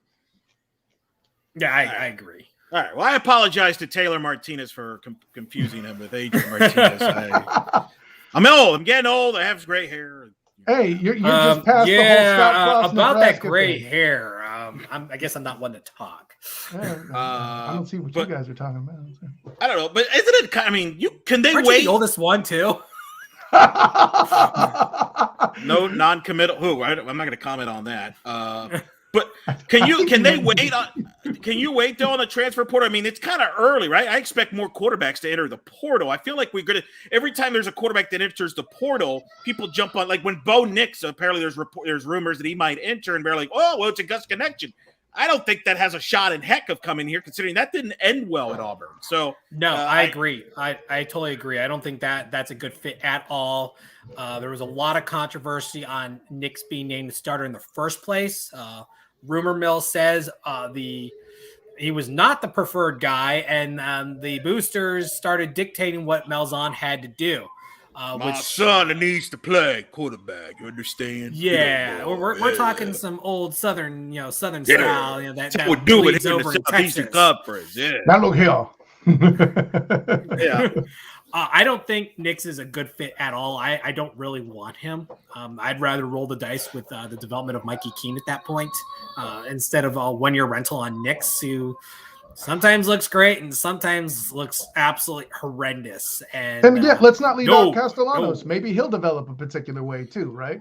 Yeah, I agree. All right. Well, I apologize to Taylor Martinez for confusing him with Adrian Martinez. I'm old. I'm getting old. I have gray hair. Hey, you're just past the whole Scott Frost about Nebraska that gray thing. hair. I guess I'm not one to talk. I don't see what you guys are talking about. I don't know, but isn't it? I mean, can they Aren't wait? you the oldest one too? No non-committal. I'm not going to comment on that. But can they wait on? Can you wait though on the transfer portal? I mean, it's kind of early, right? I expect more quarterbacks to enter the portal. I feel like every time there's a quarterback that enters the portal, people jump on. Like when Bo Nix, apparently there's rumors that he might enter, and they're like, oh, well, it's a Gus connection. I don't think that has a shot in heck of coming here, considering that didn't end well at Auburn. So no, I agree. I totally agree. I don't think that's a good fit at all. There was a lot of controversy on Nix being named the starter in the first place. Rumor mill says he was not the preferred guy, and the boosters started dictating what Malzahn had to do. My son needs to play quarterback. You understand? Yeah, we're talking some old Southern style. That we're doing bleeds it in over the Southeastern Texas. Conference. Yeah. Now look here. Yeah. I don't think Nix is a good fit at all. I don't really want him. I'd rather roll the dice with the development of Mikey Keene at that point instead of a 1-year rental on Nix, who sometimes looks great and sometimes looks absolutely horrendous. And again, let's not leave out Castellanos. Maybe he'll develop a particular way too, right?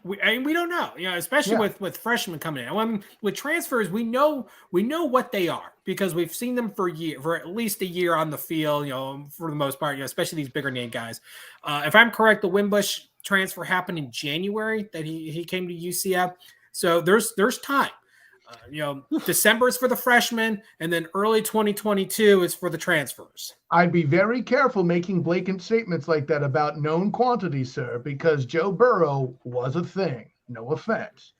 We don't know, especially with freshmen coming in. I mean, with transfers, we know what they are because we've seen them for at least a year on the field. For the most part, especially these bigger name guys. If I'm correct, the Wimbush transfer happened in January that he came to UCF. So there's time. December is for the freshmen, and then early 2022 is for the transfers. I'd be very careful making blatant statements like that about known quantities, sir, because Joe Burrow was a thing. No offense.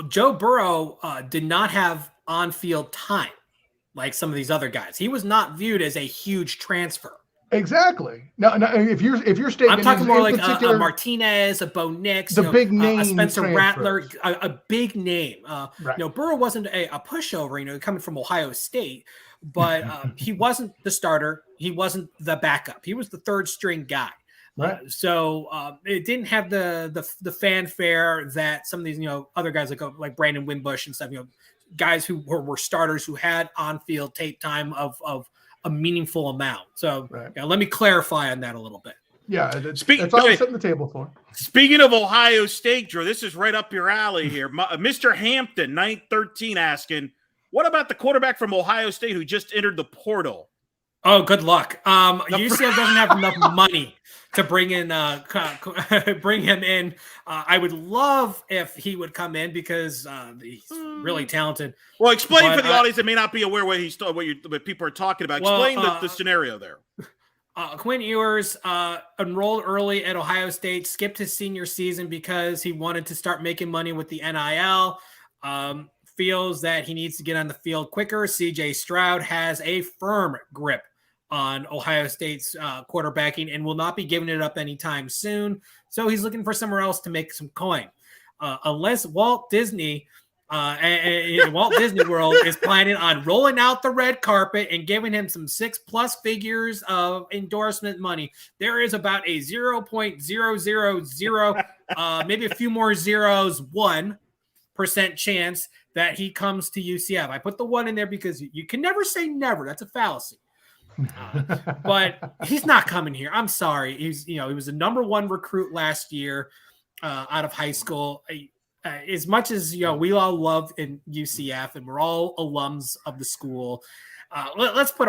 Joe Burrow did not have on-field time like some of these other guys. He was not viewed as a huge transfer. Exactly. No. If your statement, I'm talking more like a Martinez, a Bo Nix, the big name, a Spencer transfers. Rattler, a big name. Right. Burrow wasn't a pushover, coming from Ohio State, but he wasn't the starter. He wasn't the backup. He was the third string guy. Right. So it didn't have the fanfare that some of these other guys like Brandon Wimbush and stuff. Guys who were starters who had on-field tape time of a meaningful amount. So let me clarify on that a little bit. Yeah, that's all I'm setting the table for. Speaking of Ohio State, Drew, this is right up your alley here. Mr. Hampton, 913, asking, what about the quarterback from Ohio State who just entered the portal? Oh, good luck. UCF doesn't have enough money to bring him in. I would love if he would come in because he's really talented. Well, explain for the audience that may not be aware what people are talking about. Explain the scenario there. Quinn Ewers enrolled early at Ohio State, skipped his senior season because he wanted to start making money with the NIL. Feels that he needs to get on the field quicker. CJ Stroud has a firm grip on Ohio State's quarterbacking and will not be giving it up anytime soon. So he's looking for somewhere else to make some coin. Unless Walt Disney Walt Disney World is planning on rolling out the red carpet and giving him some 6+ figures of endorsement money. There is about a 0.000, maybe a few more zeros, 1% chance that he comes to UCF. I put the 1 in there because you can never say never. That's a fallacy. But he's not coming here. I'm sorry. He was the number 1 recruit last year out of high school. As much as we all love in UCF and we're all alums of the school, let's put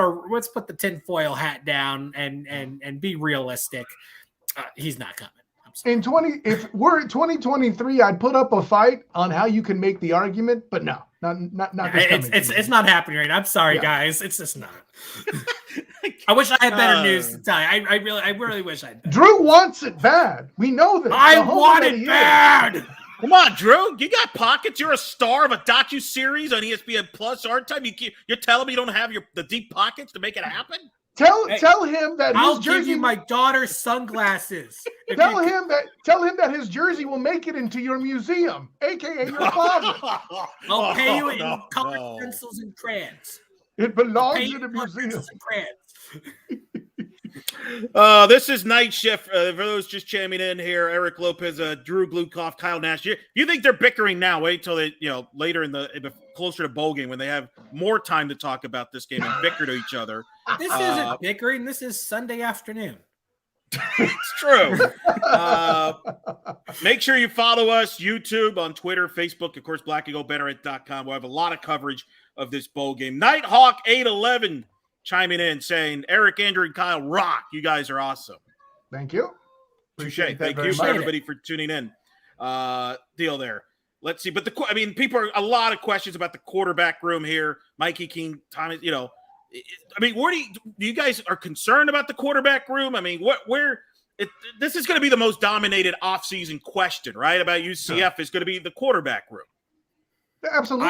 the tinfoil hat down and be realistic. He's not coming. If we're at 2023, I'd put up a fight on how you can make the argument, but no, not it's not happening right now. I'm sorry, guys. It's just not. I wish I had better news to tell you. I really wish I had. Drew wants it bad. We know that. I want it bad. Come on, Drew. You got pockets. You're a star of a docu-series on ESPN Plus. Art time. You're telling me you don't have the deep pockets to make it happen? Tell him that I'll his jersey. give you my daughter's sunglasses. Tell him that his jersey will make it into your museum, aka your closet. I'll pay you in colored pencils and crayons. It belongs in a museum. This is Night Shift. For those just chiming in here, Eric Lopez, Drew Gluchov, Kyle Nash. You think they're bickering now? Wait till they, later in the closer to bowl game when they have more time to talk about this game and bicker to each other. This isn't bickering. This is Sunday afternoon. It's true. Make sure you follow us YouTube, on Twitter, Facebook, of course, blackandgoldbanneret.com. We'll have a lot of coverage of this bowl game. Nighthawk 811 chiming in saying, Eric, Andrew, and Kyle rock. You guys are awesome. Thank you. Touche. Thank you for everybody for tuning in. Deal there. Let's see. But people are a lot of questions about the quarterback room here. Mikey King, Thomas, where do you guys are concerned about the quarterback room? This is going to be the most dominated offseason question, right? About UCF is going to be the quarterback room. Absolutely.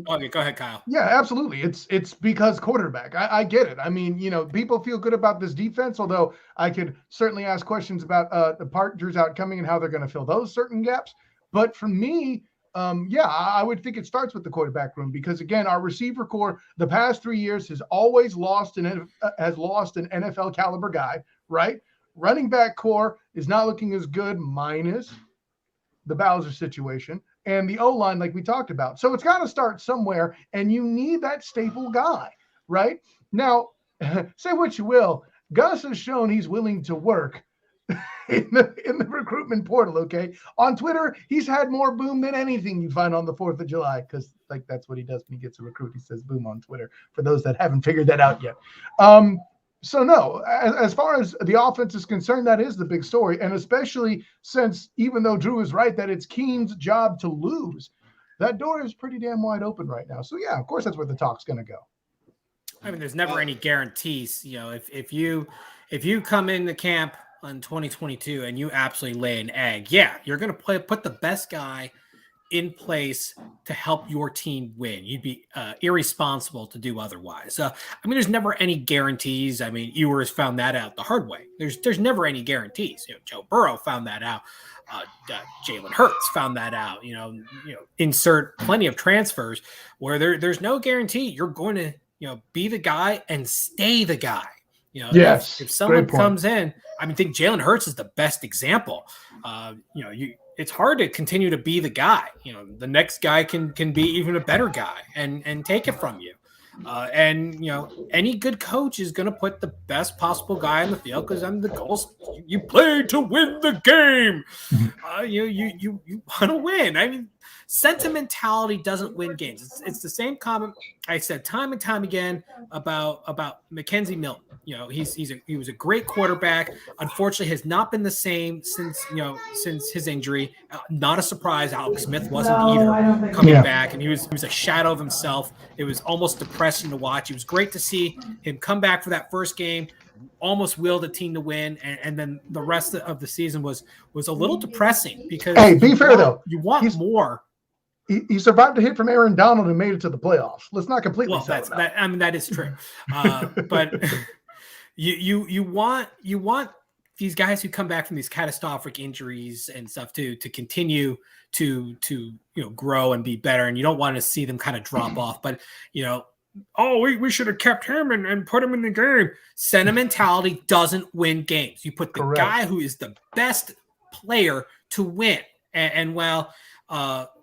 Okay, go ahead, Kyle. Yeah, absolutely. It's because quarterback. I get it. People feel good about this defense, although I could certainly ask questions about the Drew's outcoming and how they're going to fill those certain gaps. But for me, I would think it starts with the quarterback room because, again, our receiver core the past 3 years has always lost an NFL caliber guy, right? Running back core is not looking as good, minus the Bowser situation. And the O-line, like we talked about. So it's got to start somewhere, and you need that staple guy, right? Now, say what you will, Gus has shown he's willing to work in the recruitment portal, okay? On Twitter, he's had more boom than anything you find on the 4th of July because, that's what he does when he gets a recruit. He says boom on Twitter, for those that haven't figured that out yet. So no, as far as the offense is concerned, that is the big story. And especially since, even though Drew is right that it's Keene's job to lose, that door is pretty damn wide open right now. So yeah, of course, that's where the talk's going to go. There's never any guarantees. If you come into camp in 2022 and you absolutely lay an egg, you're going to put the best guy in place to help your team win. You'd be irresponsible to do otherwise. There's never any guarantees. Ewers found that out the hard way. There's never any guarantees. Joe Burrow found that out. Jalen Hurts found that out. Insert plenty of transfers where there's no guarantee you're going to be the guy and stay the guy. Yes. If someone comes in, I think Jalen Hurts is the best example. It's hard to continue to be the guy. The next guy can be even a better guy and take it from you. Any good coach is going to put the best possible guy on the field because the goals. You play to win the game. You want to win. Sentimentality doesn't win games. It's the same comment I said time and time again about Mackenzie Milton. He was a great quarterback. Unfortunately, has not been the same since his injury. Not a surprise. Alex Smith wasn't either coming back, and he was a shadow of himself. It was almost depressing to watch. It was great to see him come back for that first game. Almost willed a team to win, and then the rest of the season was a little depressing because be fair though, you want more. He survived a hit from Aaron Donald and made it to the playoffs. Let's not completely that is true. But you want these guys who come back from these catastrophic injuries and stuff to continue to grow and be better, and you don't want to see them kind of drop off. But we should have kept him and put him in the game. Sentimentality doesn't win games. You put the guy who is the best player to win. And while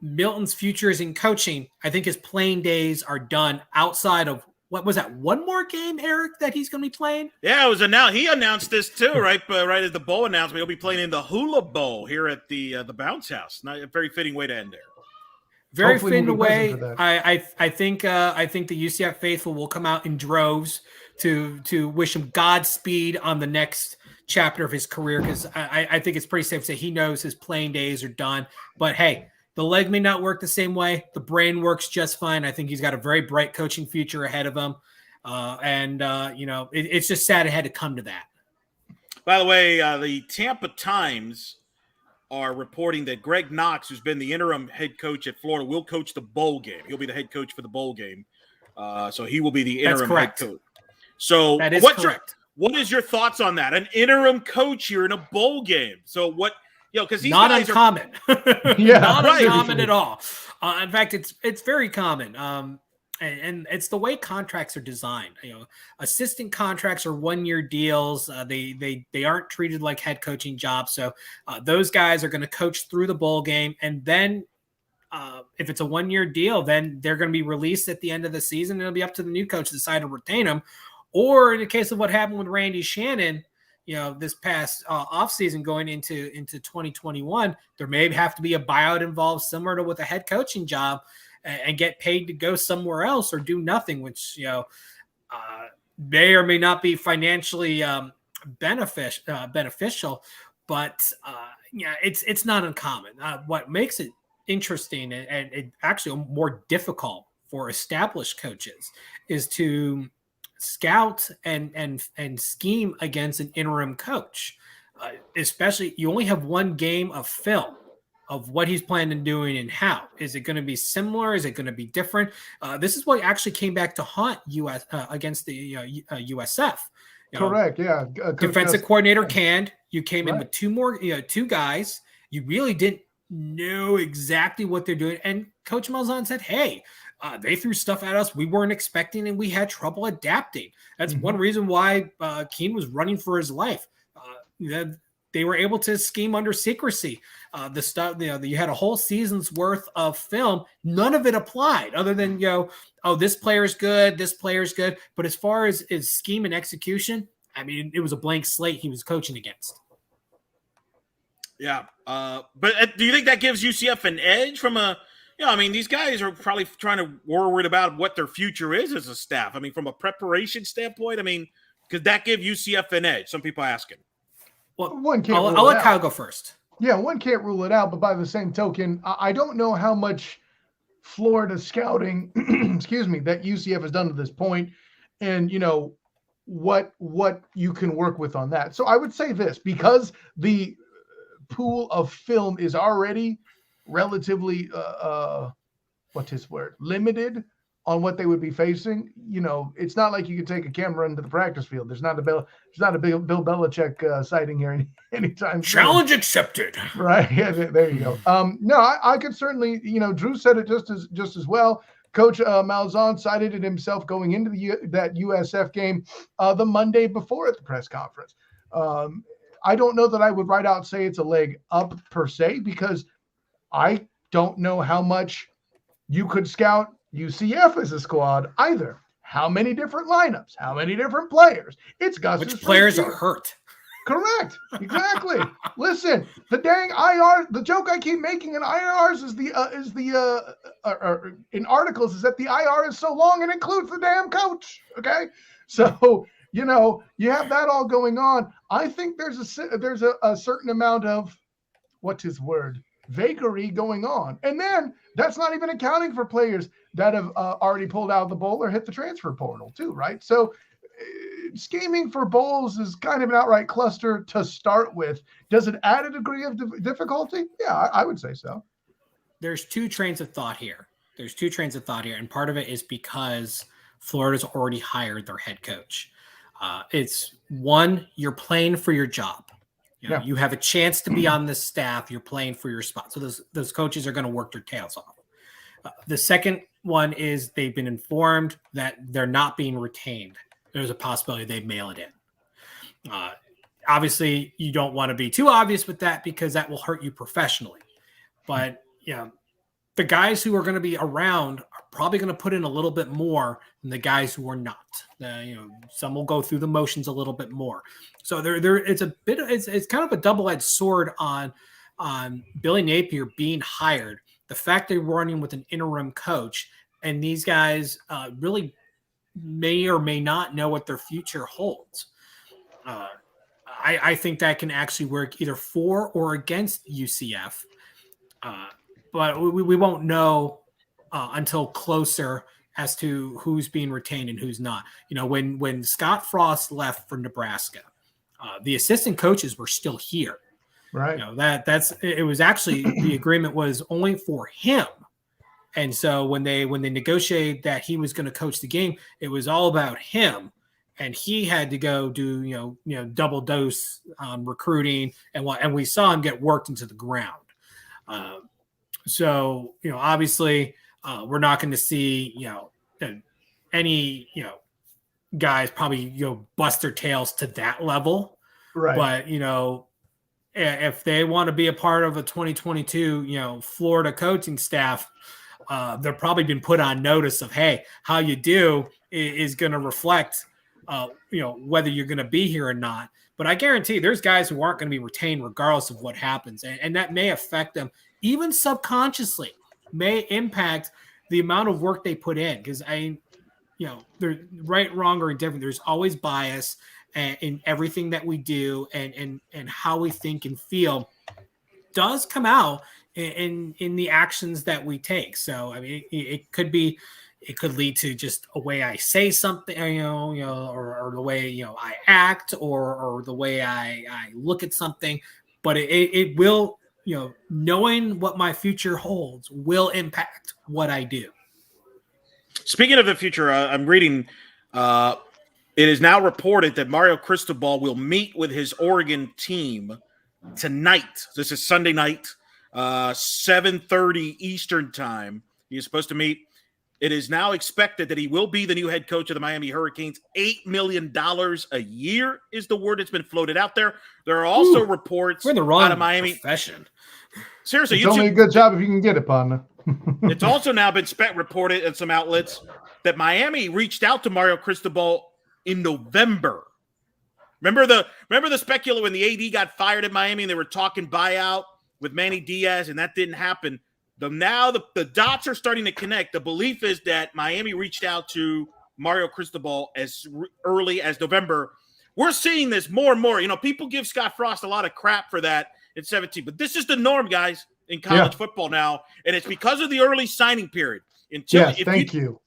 Milton's future is in coaching, I think his playing days are done outside of what was that one more game, Eric, that he's going to be playing? Yeah, it was announced. He announced this too, right? Right as the bowl announcement, he'll be playing in the Hula Bowl here at the Bounce House. Not a very fitting way to end there. Very fitting way. I think the UCF faithful will come out in droves to wish him Godspeed on the next chapter of his career, because I think it's pretty safe to say he knows his playing days are done. But hey, the leg may not work the same way. The brain works just fine. I think he's got a very bright coaching future ahead of him. It's just sad it had to come to that. By the way, the Tampa Times are reporting that Greg Knox, who's been the interim head coach at Florida, will coach the bowl game. He'll be the head coach for the bowl game. So he will be the interim head coach. So That is correct. What is your thoughts on that? An interim coach here in a bowl game. So what, because these not guys uncommon. Yeah, not right. uncommon at all. In fact, it's very common. And it's the way contracts are designed. Assistant contracts are 1-year deals. They aren't treated like head coaching jobs. So those guys are going to coach through the bowl game, and then if it's a 1-year deal, then they're going to be released at the end of the season. It'll be up to the new coach to decide to retain them. Or in the case of what happened with Randy Shannon, this past offseason going into 2021, there may have to be a buyout involved, similar to with a head coaching job, and get paid to go somewhere else or do nothing, which may or may not be financially beneficial. But it's not uncommon. What makes it interesting and it actually more difficult for established coaches is to scout and scheme against an interim coach. Especially, you only have one game of film of what he's planning on doing and how. Is it going to be similar? Is it going to be different? This is what actually came back to haunt US against the USF. Correct. Yeah. Defensive coordinator canned. You came in with two guys. You really didn't know exactly what they're doing. And Coach Malzahn said, hey, they threw stuff at us we weren't expecting, and we had trouble adapting. That's one reason why Keene was running for his life. They were able to scheme under secrecy. The stuff, you had a whole season's worth of film. None of it applied other than, this player's good, this player's good. But as far as scheme and execution, I mean, it was a blank slate he was coaching against. Yeah. But do you think that gives UCF an edge from these guys are probably trying to worried about what their future is as a staff. I mean, from a preparation standpoint, could that give UCF an edge? Some people asking. Well, I'll let Kyle go first. Yeah, one can't rule it out, but by the same token, I don't know how much Florida scouting, that UCF has done to this point, and what you can work with on that. So I would say this, because the pool of film is already relatively limited on what they would be facing. It's not like you can take a camera into the practice field. There's not a Bill Belichick sighting here anytime soon. Challenge accepted. Right. Yeah, there you go. No, I could certainly, Drew said it just as well. Coach Malzahn cited it himself going into that USF game the Monday before at the press conference. I don't know that I would right out say it's a leg up per se, because I don't know how much you could scout UCF as a squad either. How many different lineups? How many different players? It's Gus's which players are hurt. Correct. Exactly. Listen, the dang IR. The joke I keep making in IRs is in articles is that the IR is so long it includes the damn coach. Okay, so you have that all going on. I think there's a certain amount of vagary going on, and then that's not even accounting for players that have already pulled out of the bowl or hit the transfer portal too, right? So scheming for bowls is kind of an outright cluster to start with. Does it add a degree of difficulty? Yeah, I would say so. There's two trains of thought here. And part of it is because Florida's already hired their head coach. It's one, you're playing for your job. You have a chance to be on this staff. You're playing for your spot. So those coaches are going to work their tails off. The second one is they've been informed that they're not being retained. There's a possibility they mail it in. Obviously, you don't want to be too obvious with that because that will hurt you professionally. But the guys who are going to be around are probably going to put in a little bit more than the guys who are not. Some will go through the motions a little bit more. So it's kind of a double-edged sword on Billy Napier being hired. The fact they're running with an interim coach, and these guys really may or may not know what their future holds. I think that can actually work either for or against UCF. But we won't know until closer as to who's being retained and who's not. When Scott Frost left for Nebraska, the assistant coaches were still here. Right. It was actually the agreement was only for him. And so when they negotiated that he was going to coach the game, it was all about him. and he had to go do double dose recruiting and we saw him get worked into the ground. So obviously we're not going to see any guys probably bust their tails to that level, Right. But if they want to be a part of a 2022 Florida coaching staff, they're probably been put on notice of, hey, how you do is going to reflect whether you're going to be here or not. But I guarantee there's guys who aren't going to be retained regardless of what happens, and that may affect them even subconsciously, may impact the amount of work they put in, because they're right, wrong, or indifferent. There's always bias in everything that we do, and how we think and feel does come out in the actions that we take. So I mean, it could lead to just a way I say something, or the way I act, or the way I look at something. But it will, knowing what my future holds will impact what I do. Speaking of the future, I'm reading. It is now reported that Mario Cristobal will meet with his Oregon team tonight. This is Sunday night, 7:30 Eastern time. He is supposed to meet. It is now expected that he will be the new head coach of the Miami Hurricanes. $8 million a year is the word that's been floated out there. There are also reports we're in the wrong out of Miami. Profession. Seriously, it's only a good job if you can get it, partner. It's also now been reported at some outlets that Miami reached out to Mario Cristobal in November. Remember the speculation when the AD got fired at Miami and they were talking buyout with Manny Diaz, and that didn't happen. Now the dots are starting to connect. The belief is that Miami reached out to Mario Cristobal as early as November. We're seeing this more and more. People give Scott Frost a lot of crap for that in 17, but this is the norm, guys, in college football now, and it's because of the early signing period. Thank you.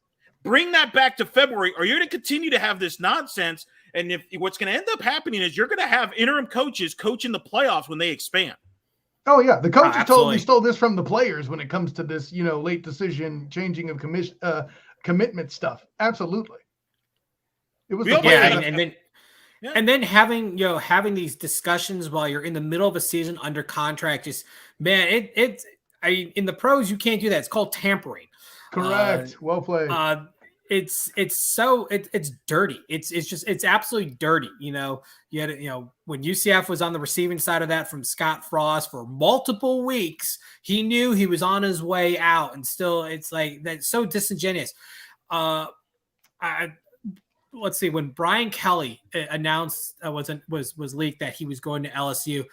Bring that back to February, or you're going to continue to have this nonsense. And what's going to end up happening is you're going to have interim coaches coaching the playoffs when they expand. Oh, yeah. The coaches totally stole this from the players when it comes to this, late decision, changing of commitment stuff. Absolutely. It was and then having these discussions while you're in the middle of a season under contract, just man, in the pros you can't do that. It's called tampering. Correct. Well played. It's dirty. It's absolutely dirty. You had when UCF was on the receiving side of that from Scott Frost for multiple weeks, he knew he was on his way out, and still it's like that's so disingenuous. Let's see, when Brian Kelly announced was leaked that he was going to LSU.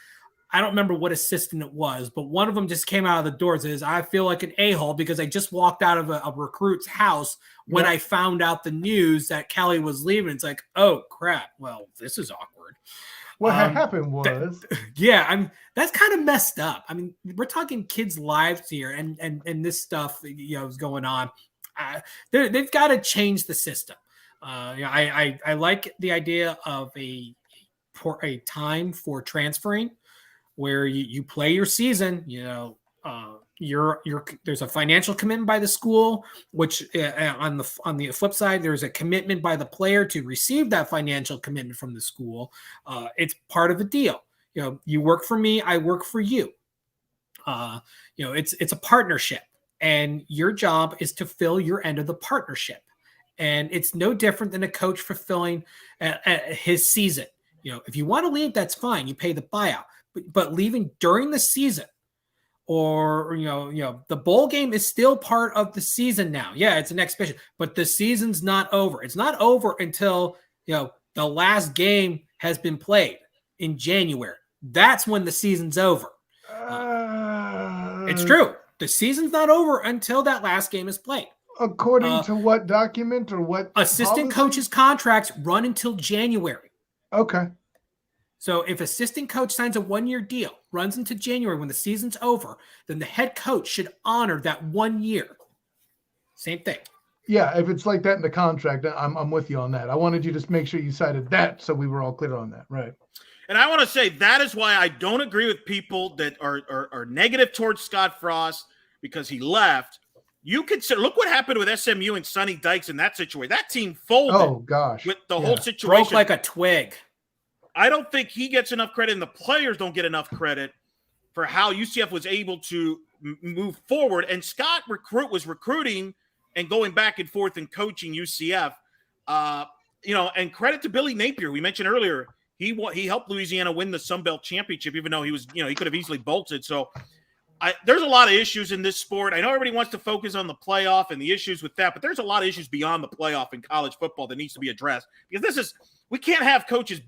I don't remember what assistant it was, but one of them just came out of the door and says, I feel like an a-hole because I just walked out of a recruit's house when I found out the news that Kelly was leaving. It's like, oh, crap. Well, this is awkward. What happened was... that's kind of messed up. I mean, we're talking kids' lives here, and this stuff is going on. They've got to change the system. I like the idea of a time for transferring, where you play your season, there's a financial commitment by the school, which on the flip side, there's a commitment by the player to receive that financial commitment from the school. It's part of the deal. You work for me, I work for you. It's a partnership, and your job is to fill your end of the partnership. And it's no different than a coach fulfilling his season. If you want to leave, that's fine. You pay the buyout. But leaving during the season, or the bowl game is still part of the season now. Yeah, it's an exhibition, but the season's not over. It's not over until the last game has been played in January. That's when the season's over. It's true. The season's not over until that last game is played. According to what document or what assistant coaches' contracts run until January. Okay. So if assistant coach signs a 1-year deal, runs into January when the season's over, then the head coach should honor that 1 year. Same thing. Yeah, if it's like that in the contract, I'm with you on that. I wanted you to make sure you cited that so we were all clear on that. Right. And I want to say that is why I don't agree with people that are negative towards Scott Frost because he left. You consider, look what happened with SMU and Sonny Dykes in that situation. That team folded. Oh gosh, with the yeah. whole situation. Broke like a twig. I don't think he gets enough credit, and the players don't get enough credit for how UCF was able to move forward. And Scott was recruiting and going back and forth and coaching UCF. And credit to Billy Napier. We mentioned earlier he helped Louisiana win the Sun Belt Championship, even though he was he could have easily bolted. So there's a lot of issues in this sport. I know everybody wants to focus on the playoff and the issues with that, but there's a lot of issues beyond the playoff in college football that needs to be addressed, because we can't have coaches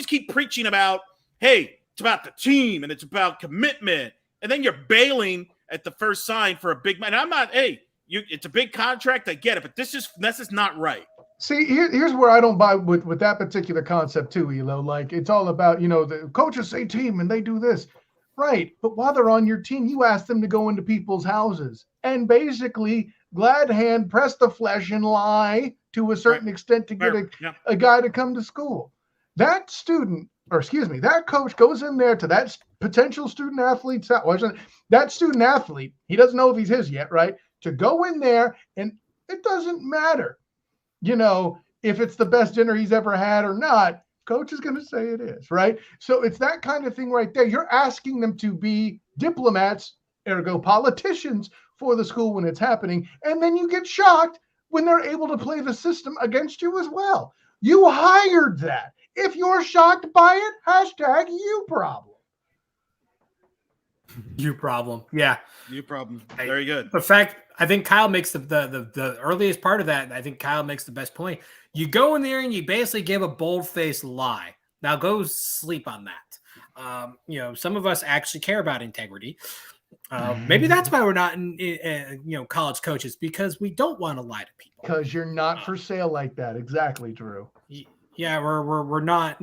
keep preaching about, hey, it's about the team and it's about commitment, and then you're bailing at the first sign for a big man. I'm not, it's a big contract, I get it, but this is not right. See, here's where I don't buy with that particular concept too, Elo. Like, it's all about, the coaches say team and they do this. Right. But while they're on your team, you ask them to go into people's houses and basically glad hand press the flesh and lie to a certain extent to get a guy to come to school. That coach goes in there to that potential student athlete's house. That student athlete, he doesn't know if he's his yet, right? To go in there, and it doesn't matter, if it's the best dinner he's ever had or not. Coach is going to say it is, right? So it's that kind of thing right there. You're asking them to be diplomats, ergo politicians, for the school when it's happening. And then you get shocked when they're able to play the system against you as well. You hired that. If you're shocked by it, # you problem. You problem. Yeah. You problem. Very good. In fact, I think Kyle makes the earliest part of that. I think Kyle makes the best point. You go in there and you basically give a bold-faced lie. Now go sleep on that. Some of us actually care about integrity. Maybe that's why we're not in college coaches, because we don't want to lie to people. Because you're not for sale like that. Exactly, Drew. Yeah, we're not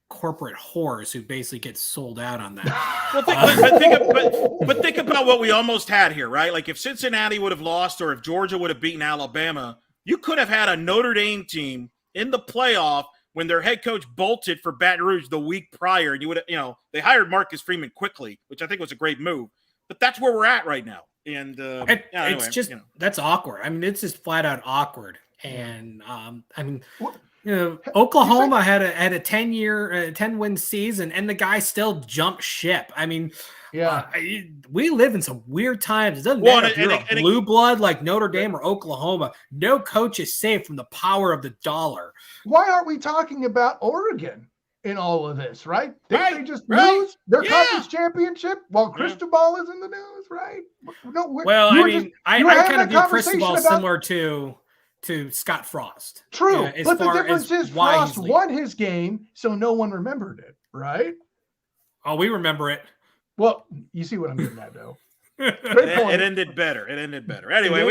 corporate whores who basically get sold out on that. Well, think about what we almost had here, right? Like, if Cincinnati would have lost, or if Georgia would have beaten Alabama, you could have had a Notre Dame team in the playoff when their head coach bolted for Baton Rouge the week prior, and you would have, they hired Marcus Freeman quickly, which I think was a great move. But that's where we're at right now, and it's just that's awkward. I mean, it's just flat out awkward, and Oklahoma had a 10-win season, and the guy still jumped ship. I mean, we live in some weird times. It doesn't matter if you're a blue blood like Notre Dame or Oklahoma. No coach is safe from the power of the dollar. Why aren't we talking about Oregon in all of this, right? They just lose their conference championship while Cristobal is in the news, right? No, I kind of view Cristobal similar to Scott Frost. True, but the difference is Frost won his game, so no one remembered it, right? Oh, we remember it. Well, you see what I'm getting at, though. It ended better. Anyway,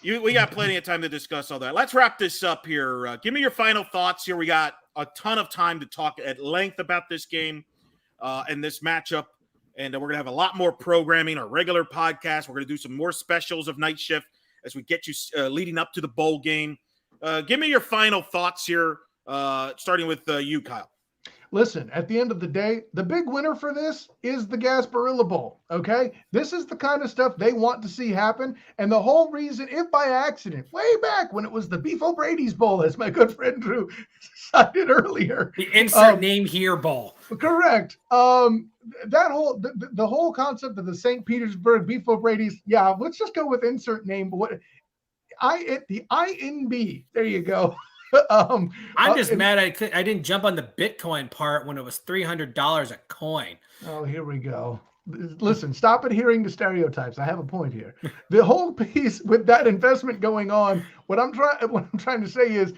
we got plenty of time to discuss all that. Let's wrap this up here. Give me your final thoughts here. We got a ton of time to talk at length about this game and this matchup, and we're going to have a lot more programming, our regular podcast. We're going to do some more specials of Night Shift as we get you leading up to the bowl game. Give me your final thoughts here, starting with you, Kyle. Listen, at the end of the day, the big winner for this is the Gasparilla Bowl, okay? This is the kind of stuff they want to see happen, and the whole reason, if by accident, way back when it was the Beef O'Brady's Bowl, as my good friend Drew cited earlier. The insert name here bowl. Correct. That whole, the whole concept of the St. Petersburg Beef O'Brady's, let's just go with insert name, but the INB, there you go. I'm just mad I didn't jump on the Bitcoin part when it was $300 a coin. Oh, here we go. Listen, stop adhering to stereotypes. I have a point here. The whole piece with that investment going on, what I'm trying to say is,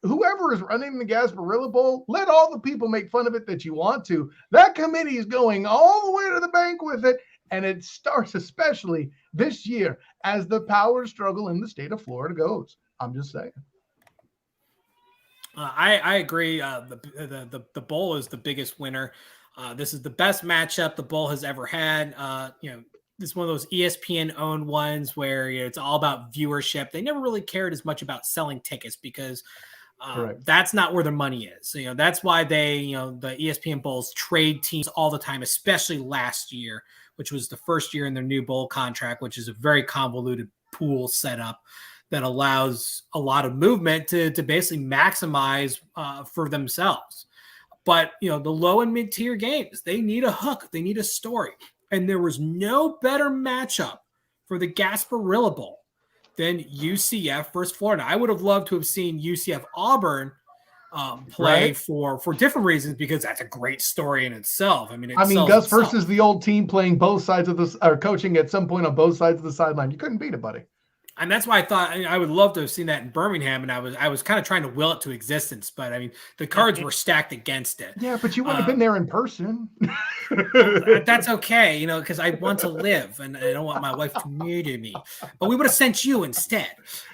whoever is running the Gasparilla Bowl, let all the people make fun of it that you want to. That committee is going all the way to the bank with it, and it starts especially this year as the power struggle in the state of Florida goes. I'm just saying. I agree. The bowl is the biggest winner. This is the best matchup the bowl has ever had. This is one of those ESPN-owned ones where it's all about viewership. They never really cared as much about selling tickets because that's not where their money is. So, that's why they, the ESPN Bowls trade teams all the time, especially last year which was the first year in their new bowl contract, which is a very convoluted pool setup that allows a lot of movement to basically maximize for themselves. But, the low and mid-tier games, they need a hook. They need a story. And there was no better matchup for the Gasparilla Bowl than UCF versus Florida. I would have loved to have seen UCF Auburn play for different reasons, because that's a great story in itself. I mean, Gus versus the old team playing both sides of this, or coaching at some point on both sides of the sideline. You couldn't beat it, buddy. And that's why I thought I would love to have seen that in Birmingham, and I was kind of trying to will it to existence, but I mean the cards were stacked against it. Yeah, but you wouldn't have been there in person. That's okay, because I want to live, and I don't want my wife to murder me. But we would have sent you instead.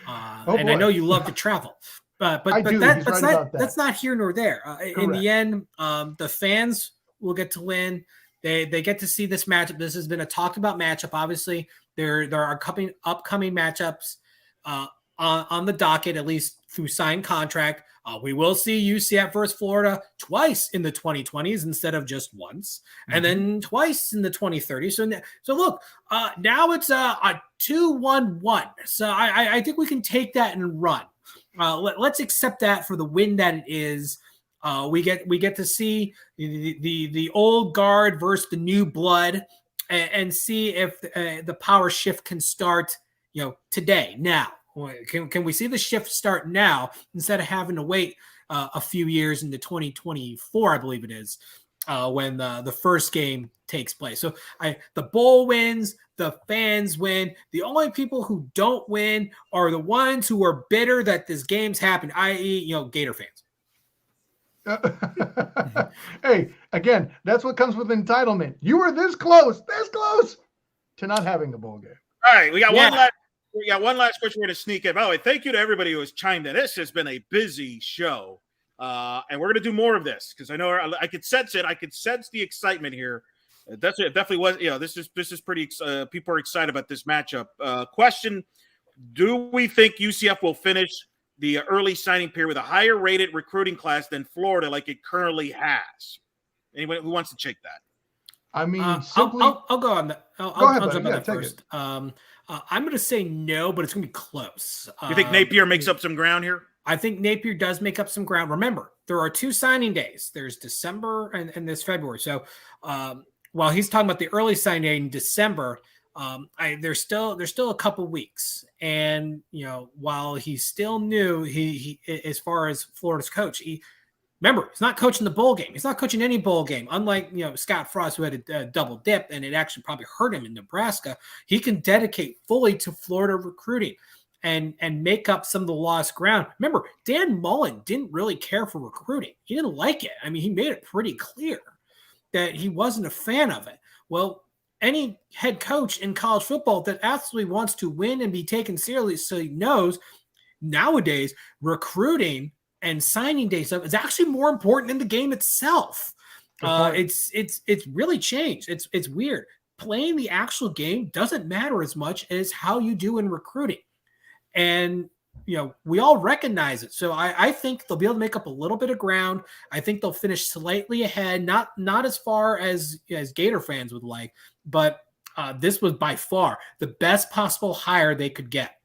And I know you love to travel, but that's not here nor there. In the end, the fans will get to win. They get to see this matchup. This has been a talked about matchup. Obviously, there are upcoming matchups on the docket, at least through signed contract. We will see UCF versus Florida twice in the 2020s instead of just once, and then twice in the 2030s. So look, now it's a 2-1-1. So I think we can take that and run. Let's accept that for the win that it is. We get to see the old guard versus the new blood, and see if the power shift can start, today, now. Can we see the shift start now instead of having to wait a few years into 2024, I believe it is, when the first game takes place. So the bowl wins, the fans win. The only people who don't win are the ones who are bitter that this game's happened, i.e., Gator fans. Hey, again, that's what comes with entitlement. You were this close to not having the bowl game. All right, we got one last question we're going to sneak in. By the way, thank you to everybody who has chimed in. This has been a busy show, and we're going to do more of this because I know I could sense it. I could sense the excitement here. It definitely was. This is pretty. People are excited about this matchup. Question: do we think UCF will finish the early signing period with a higher rated recruiting class than Florida, like it currently has? Anyone who wants to check that? I mean, I'll go on that. I'll jump on that first. I'm going to say no, but it's going to be close. You think Napier makes up some ground here? I think Napier does make up some ground. Remember, there are 2 signing days. There's December and this February. So while he's talking about the early signing day in December, there's still a couple weeks. And, while he's still new, he as far as Florida's coach, remember, he's not coaching the bowl game. He's not coaching any bowl game. Unlike, Scott Frost, who had a double dip, and it actually probably hurt him in Nebraska. He can dedicate fully to Florida recruiting and make up some of the lost ground. Remember, Dan Mullen didn't really care for recruiting. He didn't like it. I mean, he made it pretty clear that he wasn't a fan of it. Well, any head coach in college football that absolutely wants to win and be taken seriously knows nowadays recruiting and signing day stuff is actually more important than the game itself. It's really changed. It's weird. Playing the actual game doesn't matter as much as how you do in recruiting. And, we all recognize it. So I think they'll be able to make up a little bit of ground. I think they'll finish slightly ahead, not as far as Gator fans would like, but this was by far the best possible hire they could get.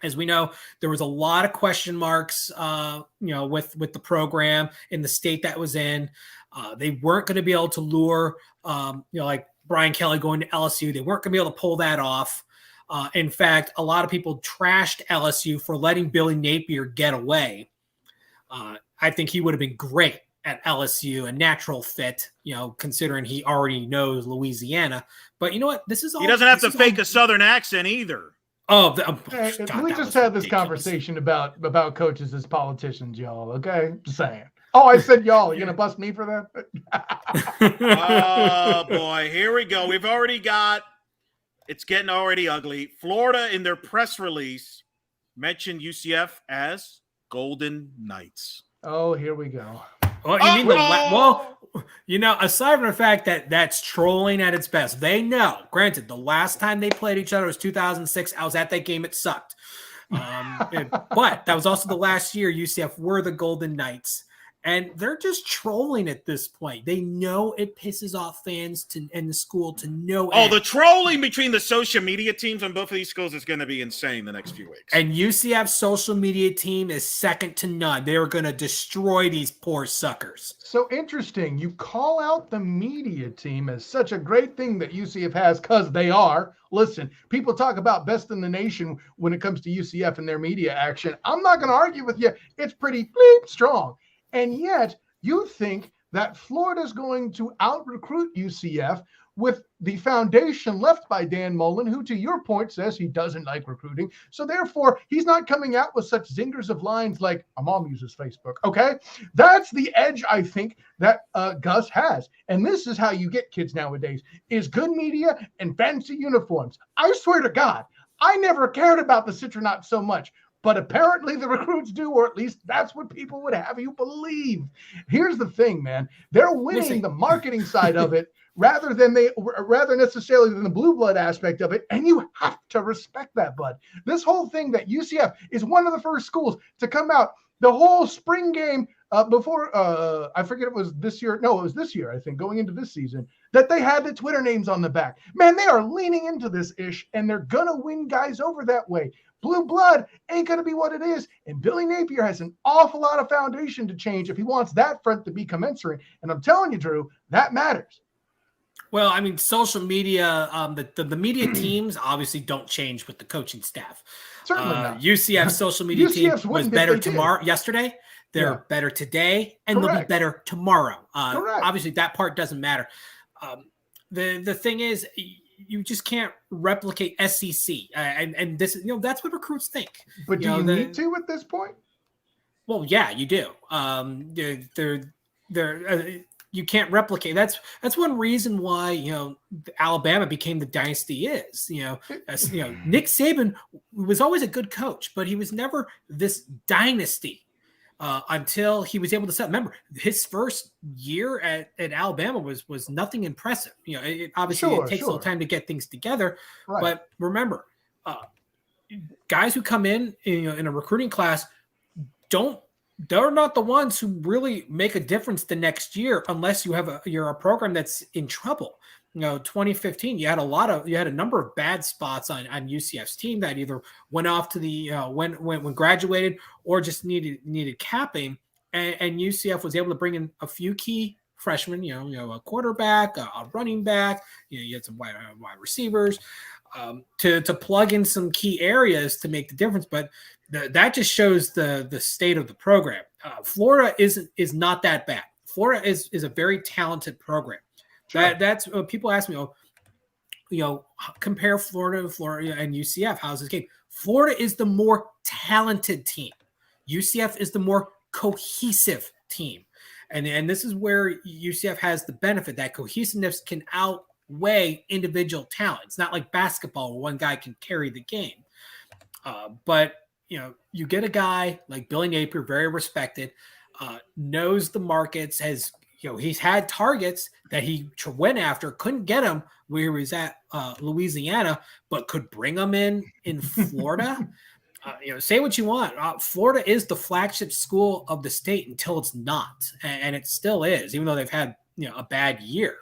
As we know, there was a lot of question marks, with the program in the state that was in. They weren't going to be able to lure, like Brian Kelly going to LSU. They weren't going to be able to pull that off. In fact, a lot of people trashed LSU for letting Billy Napier get away. I think he would have been great at LSU, a natural fit, considering he already knows Louisiana. But you know what? This is all. He doesn't have to fake a Southern accent either. We just had this conversation about coaches as politicians, y'all. Okay, just saying. Oh, I said y'all. You're gonna bust me for that? Oh boy, here we go. We've already got. It's getting already ugly. Florida, in their press release, mentioned UCF as Golden Knights. Oh, here we go. Aside from the fact that that's trolling at its best, they know. Granted, the last time they played each other was 2006. I was at that game. It sucked. But that was also the last year UCF were the Golden Knights. And they're just trolling at this point. They know it pisses off fans and the school to no end. The trolling between the social media teams on both of these schools is going to be insane the next few weeks. And UCF's social media team is second to none. They are going to destroy these poor suckers. So interesting. You call out the media team as such a great thing that UCF has because they are. Listen, people talk about best in the nation when it comes to UCF and their media action. I'm not going to argue with you. It's pretty bleep strong. And yet you think that Florida's going to out-recruit UCF with the foundation left by Dan Mullen, who, to your point, says he doesn't like recruiting. So therefore, he's not coming out with such zingers of lines like, my mom uses Facebook, okay? That's the edge, I think, that Gus has. And this is how you get kids nowadays, is good media and fancy uniforms. I swear to God, I never cared about the Citronaut so much. But apparently the recruits do, or at least that's what people would have you believe. Here's the thing, man. They're winning the marketing side of it rather necessarily than the blue blood aspect of it. And you have to respect that, bud. This whole thing that UCF is one of the first schools to come out the whole spring game before, I forget it was this year. No, it was this year, I think, going into this season, that they had the Twitter names on the back. Man, they are leaning into this ish, and they're going to win guys over that way. Blue blood ain't going to be what it is. And Billy Napier has an awful lot of foundation to change if he wants that front to be commensurate. And I'm telling you, Drew, that matters. Well, I mean, social media, the media teams obviously don't change with the coaching staff. Certainly not. UCF's social media team was better yesterday. They're better today, and they'll be better tomorrow. Obviously, that part doesn't matter. The thing is, you just can't replicate SEC, and this, that's what recruits think. But do you need to at this point? Well, yeah, you do. You can't replicate. That's one reason why Alabama became the dynasty is. Nick Saban was always a good coach, but he was never this dynasty. Until he was able to set. Remember, his first year at Alabama was nothing impressive. It takes a little time to get things together. Right. But remember, guys who come in a recruiting class they're not the ones who really make a difference the next year unless you're a program that's in trouble. 2015, you had a number of bad spots on UCF's team that either went off to the when graduated or just needed capping, and UCF was able to bring in a few key freshmen, a quarterback, a running back, you had some wide receivers to plug in some key areas to make the difference. But that just shows the state of the program. Florida is not that bad. Florida is a very talented program. Sure. That's people ask me, compare Florida and UCF. How's this game? Florida is the more talented team. UCF is the more cohesive team. And this is where UCF has the benefit that cohesiveness can outweigh individual talent. It's not like basketball where one guy can carry the game. But you get a guy like Billy Napier, very respected, knows the markets, he's had targets that he went after, couldn't get him where he was at Louisiana, but could bring them in Florida. Say what you want. Florida is the flagship school of the state until it's not, and it still is, even though they've had a bad year.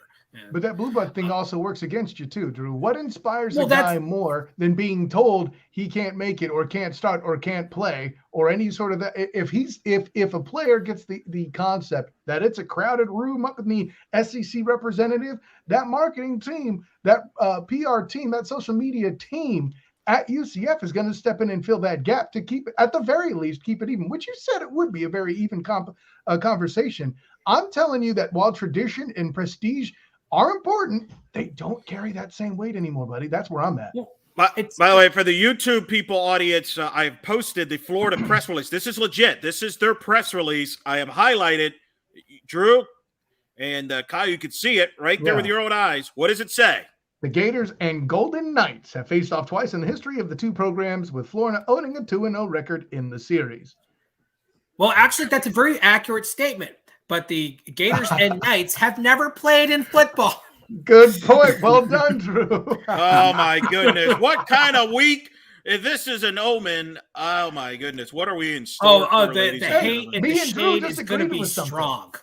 But that blue blood thing also works against you too, Drew. What inspires a guy more than being told he can't make it or can't start or can't play or any sort of that? If a player gets the concept that it's a crowded room up in the SEC representative, that marketing team, that PR team, that social media team at UCF is going to step in and fill that gap to keep it, at the very least, keep it even, which you said it would be a very even conversation. I'm telling you that while tradition and prestige are important, they don't carry that same weight anymore, buddy. That's where I'm at. By the way, for the YouTube people audience, I've posted the Florida press release. This is legit. This is their press release. I have highlighted, Drew and Kyle, you can see it right there with your own eyes. What does it say? The Gators and Golden Knights have faced off twice in the history of the two programs, with Florida owning a 2-0 record in the series. Well, actually, that's a very accurate statement. But the Gators and Knights have never played in football. Good point. Well done, Drew. Oh, my goodness. What kind of week if this is an omen, oh my goodness, what are we in store? The hate and the shade is going to be strong.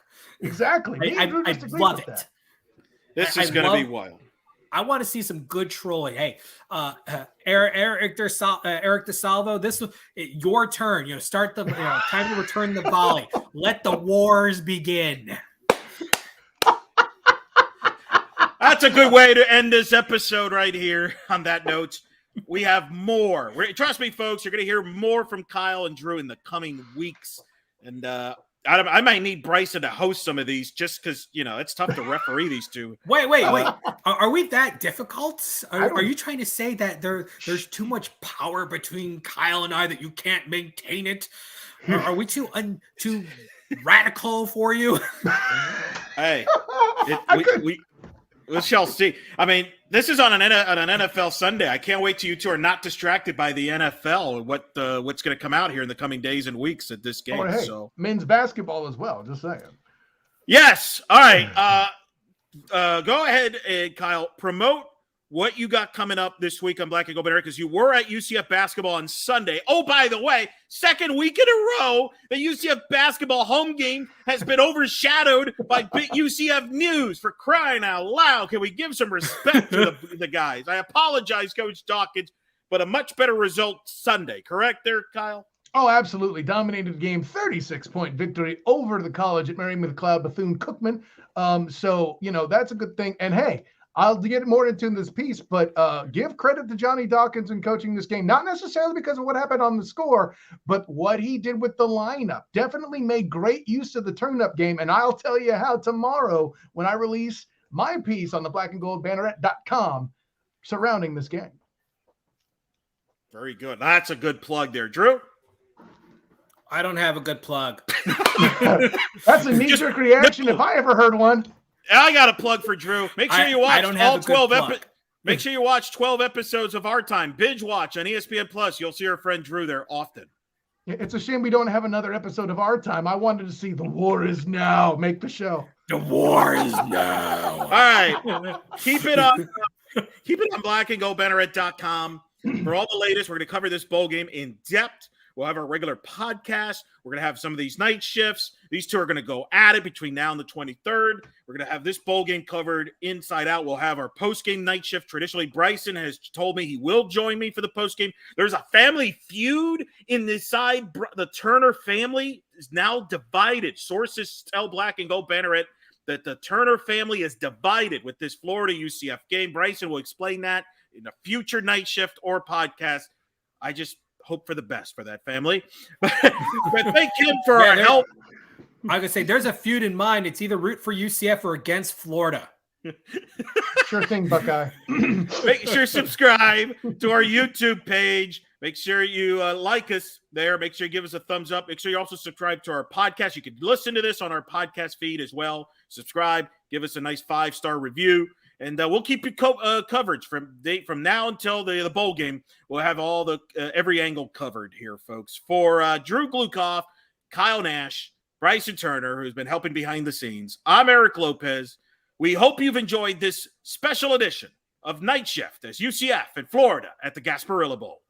Exactly. I love it. That. This is going to be wild. I want to see some good trolling. Hey, Eric DeSalvo, this is your turn. Start the time to return the volley. Let the wars begin. That's a good way to end this episode right here. On that note, we have more. Trust me, folks, you're going to hear more from Kyle and Drew in the coming weeks. And I might need Bryson to host some of these just because, it's tough to referee these two. Wait. Are we that difficult? Are you trying to say that there's too much power between Kyle and I that you can't maintain it? Are we too radical for you? Hey, we shall see. I mean, this is on an NFL Sunday. I can't wait till you two are not distracted by the NFL and what's going to come out here in the coming days and weeks at this game. Hey, so men's basketball as well. Just saying. Yes. All right. Go ahead, Kyle. Promote what you got coming up this week on Black and Gold Banner, because you were at UCF basketball on Sunday. Oh, by the way, second week in a row, the UCF basketball home game has been overshadowed by UCF news. For crying out loud, can we give some respect to the guys? I apologize, Coach Dawkins, but a much better result Sunday. Correct there, Kyle? Oh, absolutely. Dominated the game, 36-point victory over the college at Mary McLeod Bethune-Cookman. So, that's a good thing. And hey, I'll get more into this piece, but give credit to Johnny Dawkins in coaching this game, not necessarily because of what happened on the score, but what he did with the lineup. Definitely made great use of the turn-up game, and I'll tell you how tomorrow when I release my piece on the blackandgoldbanneret.com surrounding this game. Very good. That's a good plug there. Drew? I don't have a good plug. That's a knee-jerk reaction if I ever heard one. I got a plug for Drew. Make sure you watch all 12 Make sure you watch 12 episodes of Our Time. Binge watch on ESPN Plus. You'll see our friend Drew there often. It's a shame we don't have another episode of Our Time. I wanted to see The War Is Now make the show. The war is now. All right. Keep it on blackandgoldbanneret.com for all the latest. We're going to cover this bowl game in depth. We'll have our regular podcast. We're going to have some of these night shifts. These two are going to go at it between now and the 23rd. We're going to have this bowl game covered inside out. We'll have our post-game night shift. Traditionally, Bryson has told me he will join me for the post-game. There's a family feud in this side. The Turner family is now divided. Sources tell Black and Gold Banneret that the Turner family is divided with this Florida UCF game. Bryson will explain that in a future night shift or podcast. I just hope for the best for that family. But thank him for our help. I could say there's a feud in mind. It's either root for UCF or against Florida. Sure thing, Buckeye. Make sure you subscribe to our YouTube page. Make sure you like us there. Make sure you give us a thumbs up. Make sure you also subscribe to our podcast. You can listen to this on our podcast feed as well. Subscribe. Give us a nice 5-star review. And we'll keep you coverage from now until the bowl game. We'll have all the every angle covered here, folks. For Drew Gluchov, Kyle Nash, Bryson Turner, who's been helping behind the scenes, I'm Eric Lopez. We hope you've enjoyed this special edition of Night Shift as UCF in Florida at the Gasparilla Bowl.